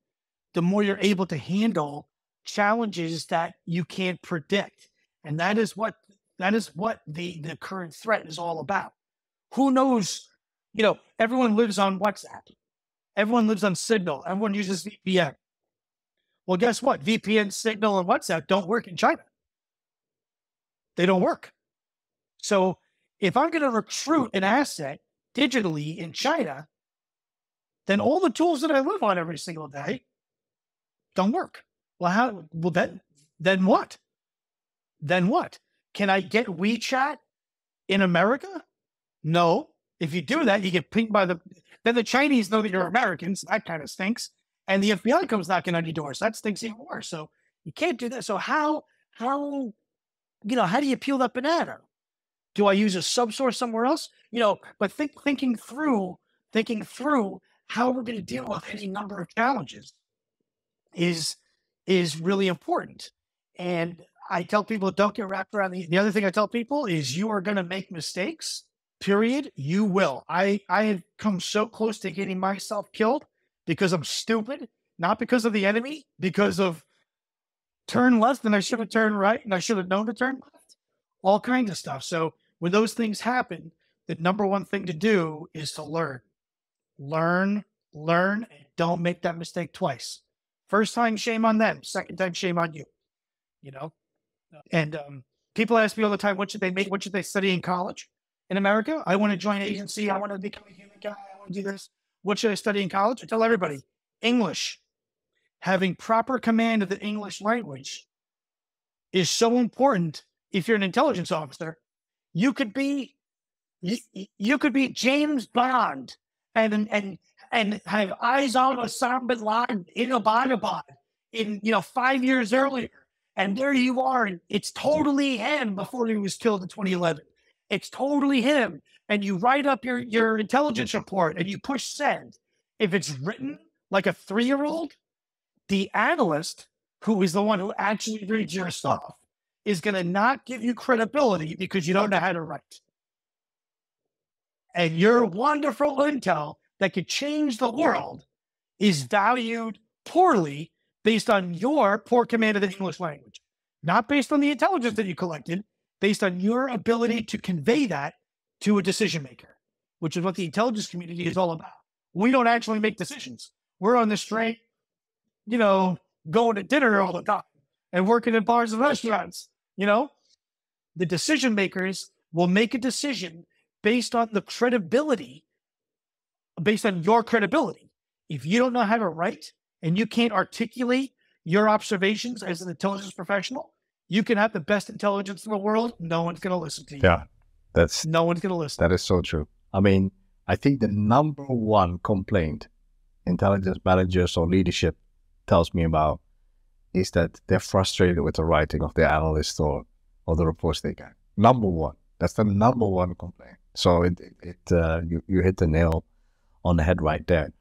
the more you're able to handle challenges that you can't predict. And that is what the current threat is all about. Who knows? Everyone lives on WhatsApp. Everyone lives on Signal. Everyone uses VPN. Well, guess what? VPN, Signal, and WhatsApp don't work in China. They don't work. So if I'm going to recruit an asset digitally in China, then all the tools that I live on every single day don't work. Well, then what? Then what? Can I get WeChat in America? No. If you do that, you get pinged then the Chinese know that you're Americans. That kind of stinks. And the FBI comes knocking on your doors. That stinks even worse. So you can't do that. So how do you peel that banana? Do I use a subsource somewhere else? But thinking through how we're going to deal with any number of challenges is really important. And I tell people, don't get wrapped around the other thing I tell people is you are going to make mistakes, period. You will. I have come so close to getting myself killed because I'm stupid, not because of the enemy, because of turn left and I should have turned right and I should have known to turn left, all kinds of stuff. So when those things happen, the number one thing to do is to learn, and don't make that mistake twice. First time, shame on them. Second time, shame on you. And people ask me all the time, what should they study in college in America? I want to join an agency. I want to become a human guy. I want to do this. What should I study in college? I tell everybody, English. Having proper command of the English language is so important. If you're an intelligence officer, you could be James Bond and have eyes on Osama bin Laden in Abbottabad in 5 years earlier, and there you are, and it's totally him before he was killed in 2011. It's totally him, and you write up your intelligence report and you push send. If it's written like a 3-year-old, the analyst, who is the one who actually reads your stuff, is going to not give you credibility because you don't know how to write. And your wonderful intel that could change the world is valued poorly based on your poor command of the English language, not based on the intelligence that you collected, based on your ability to convey that to a decision maker, which is what the intelligence community is all about. We don't actually make decisions. We're on the straight, going to dinner all the time and working in bars and restaurants. The decision makers will make a decision based on your credibility. If you don't know how to write and you can't articulate your observations as an intelligence professional, you can have the best intelligence in the world. No one's going to listen to you. Yeah, no one's going to listen. That is so true. I mean, I think the number one complaint intelligence managers or leadership tells me about is that they're frustrated with the writing of their analysts or the reports they get. Number one. That's the number one complaint. So you hit the nail on the head right there.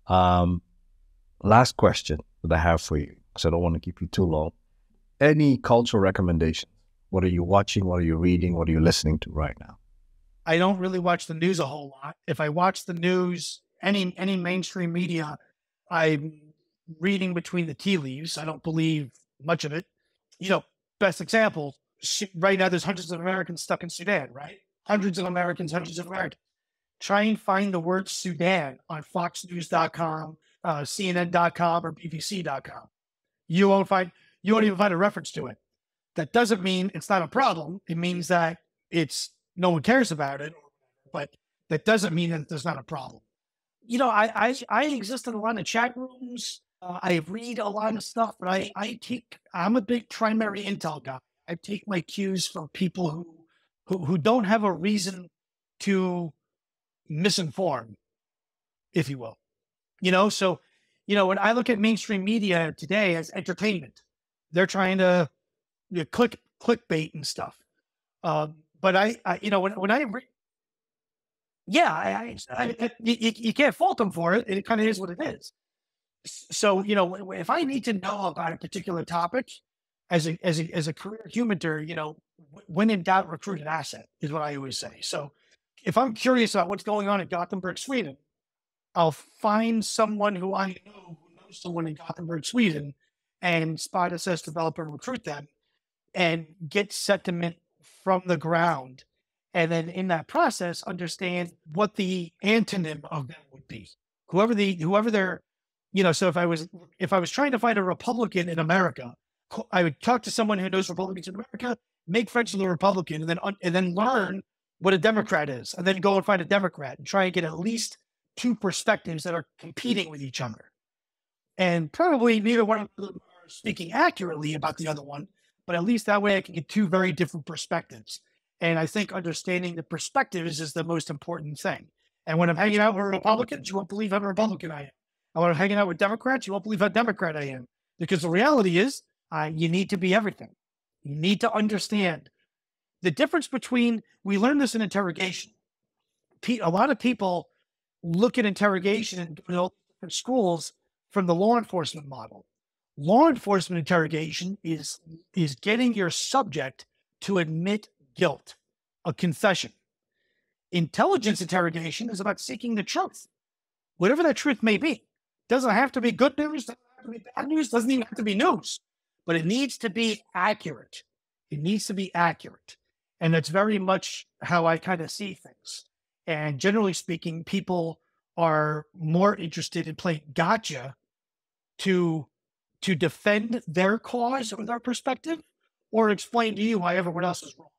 Last question that I have for you, because I don't want to keep you too long. Any cultural recommendations? What are you watching? What are you reading? What are you listening to right now? I don't really watch the news a whole lot. If I watch the news, any mainstream media, I'm reading between the tea leaves. I don't believe much of it. Best example, right now there's hundreds of Americans stuck in Sudan, right? Hundreds of Americans. Try and find the word Sudan on foxnews.com, CNN.com, or BBC.com. You won't even find a reference to it. That doesn't mean it's not a problem. It means that no one cares about it, but that doesn't mean that there's not a problem. I exist in a lot of chat rooms. I read a lot of stuff, but I'm a big primary intel guy. I take my cues from people who don't have a reason to misinform, if you will. So when I look at mainstream media today as entertainment, they're trying to clickbait and stuff. But you can't fault them for it. It kind of is what it is. So, if I need to know about a particular topic as a career humanitor, when in doubt, recruit an asset is what I always say. So if I'm curious about what's going on in Gothenburg, Sweden, I'll find someone who I know who knows someone in Gothenburg, Sweden, and spot assess, develop, and recruit them and get sentiment from the ground. And then in that process, understand what the antonym of them would be. Whoever they're, so if I was trying to find a Republican in America, I would talk to someone who knows Republicans in America, make friends with a Republican, and then learn what a Democrat is, and then go and find a Democrat and try and get at least two perspectives that are competing with each other. And probably neither one of them are speaking accurately about the other one, but at least that way I can get two very different perspectives. And I think understanding the perspectives is the most important thing. And when I'm hanging out with Republicans, you won't believe how Republican I am. And when I'm hanging out with Democrats, you won't believe how Democrat I am. Because the reality is, you need to be everything. You need to understand the difference between, we learn this in interrogation. A lot of people look at interrogation in different schools from the law enforcement model. Law enforcement interrogation is getting your subject to admit guilt, a confession. Intelligence interrogation is about seeking the truth, whatever that truth may be. Doesn't have to be good news, doesn't have to be bad news, doesn't even have to be news, but it needs to be accurate. It needs to be accurate. And that's very much how I kind of see things. And generally speaking, people are more interested in playing gotcha to defend their cause or their perspective, or explain to you why everyone else is wrong.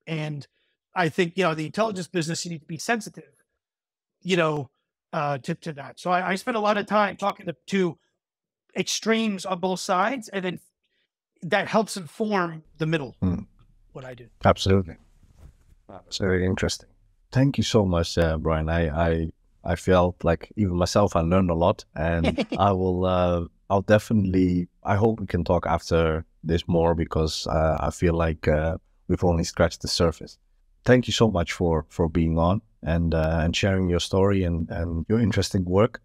And I think, the intelligence business, you need to be sensitive, to that. So I spend a lot of time talking to extremes on both sides, and then that helps inform the middle, what I do. Absolutely. That's very interesting. Thank you so much, Bryan. I felt like even myself, I learned a lot, and I'll definitely, I hope we can talk after this more, because I feel like we've only scratched the surface. Thank you so much for being on and sharing your story and your interesting work.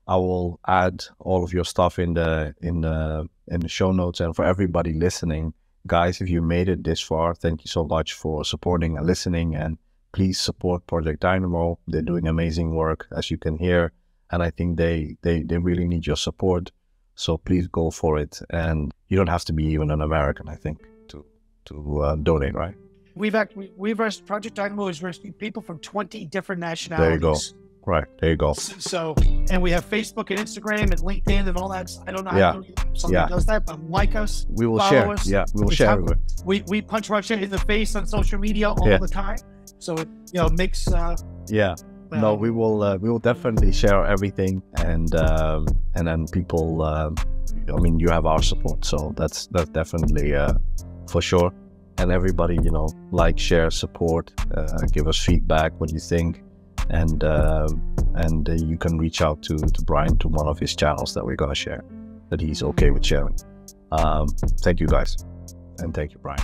I will add all of your stuff in the show notes. And for everybody listening, guys, if you made it this far, thank you so much for supporting and listening. And please support Project Dynamo. They're doing amazing work, as you can hear. And I think they really need your support. So please go for it. And you don't have to be even an American, I think, to donate, right? We've Project Dynamo has rescued people from 20 different nationalities. There you go. Right. There you go. So, and we have Facebook and Instagram and LinkedIn and all that. I don't know how somebody does that, but like us. We will share. Us. Yeah, we will share. We punch Russia in the face on social media all the time. So it makes no, we will definitely share everything, and then people, you have our support, so that's definitely for sure. And everybody, like, share, support, give us feedback, what you think, and you can reach out to Bryan, to one of his channels that we're gonna share, that he's okay with sharing. Thank you, guys, and thank you, Bryan.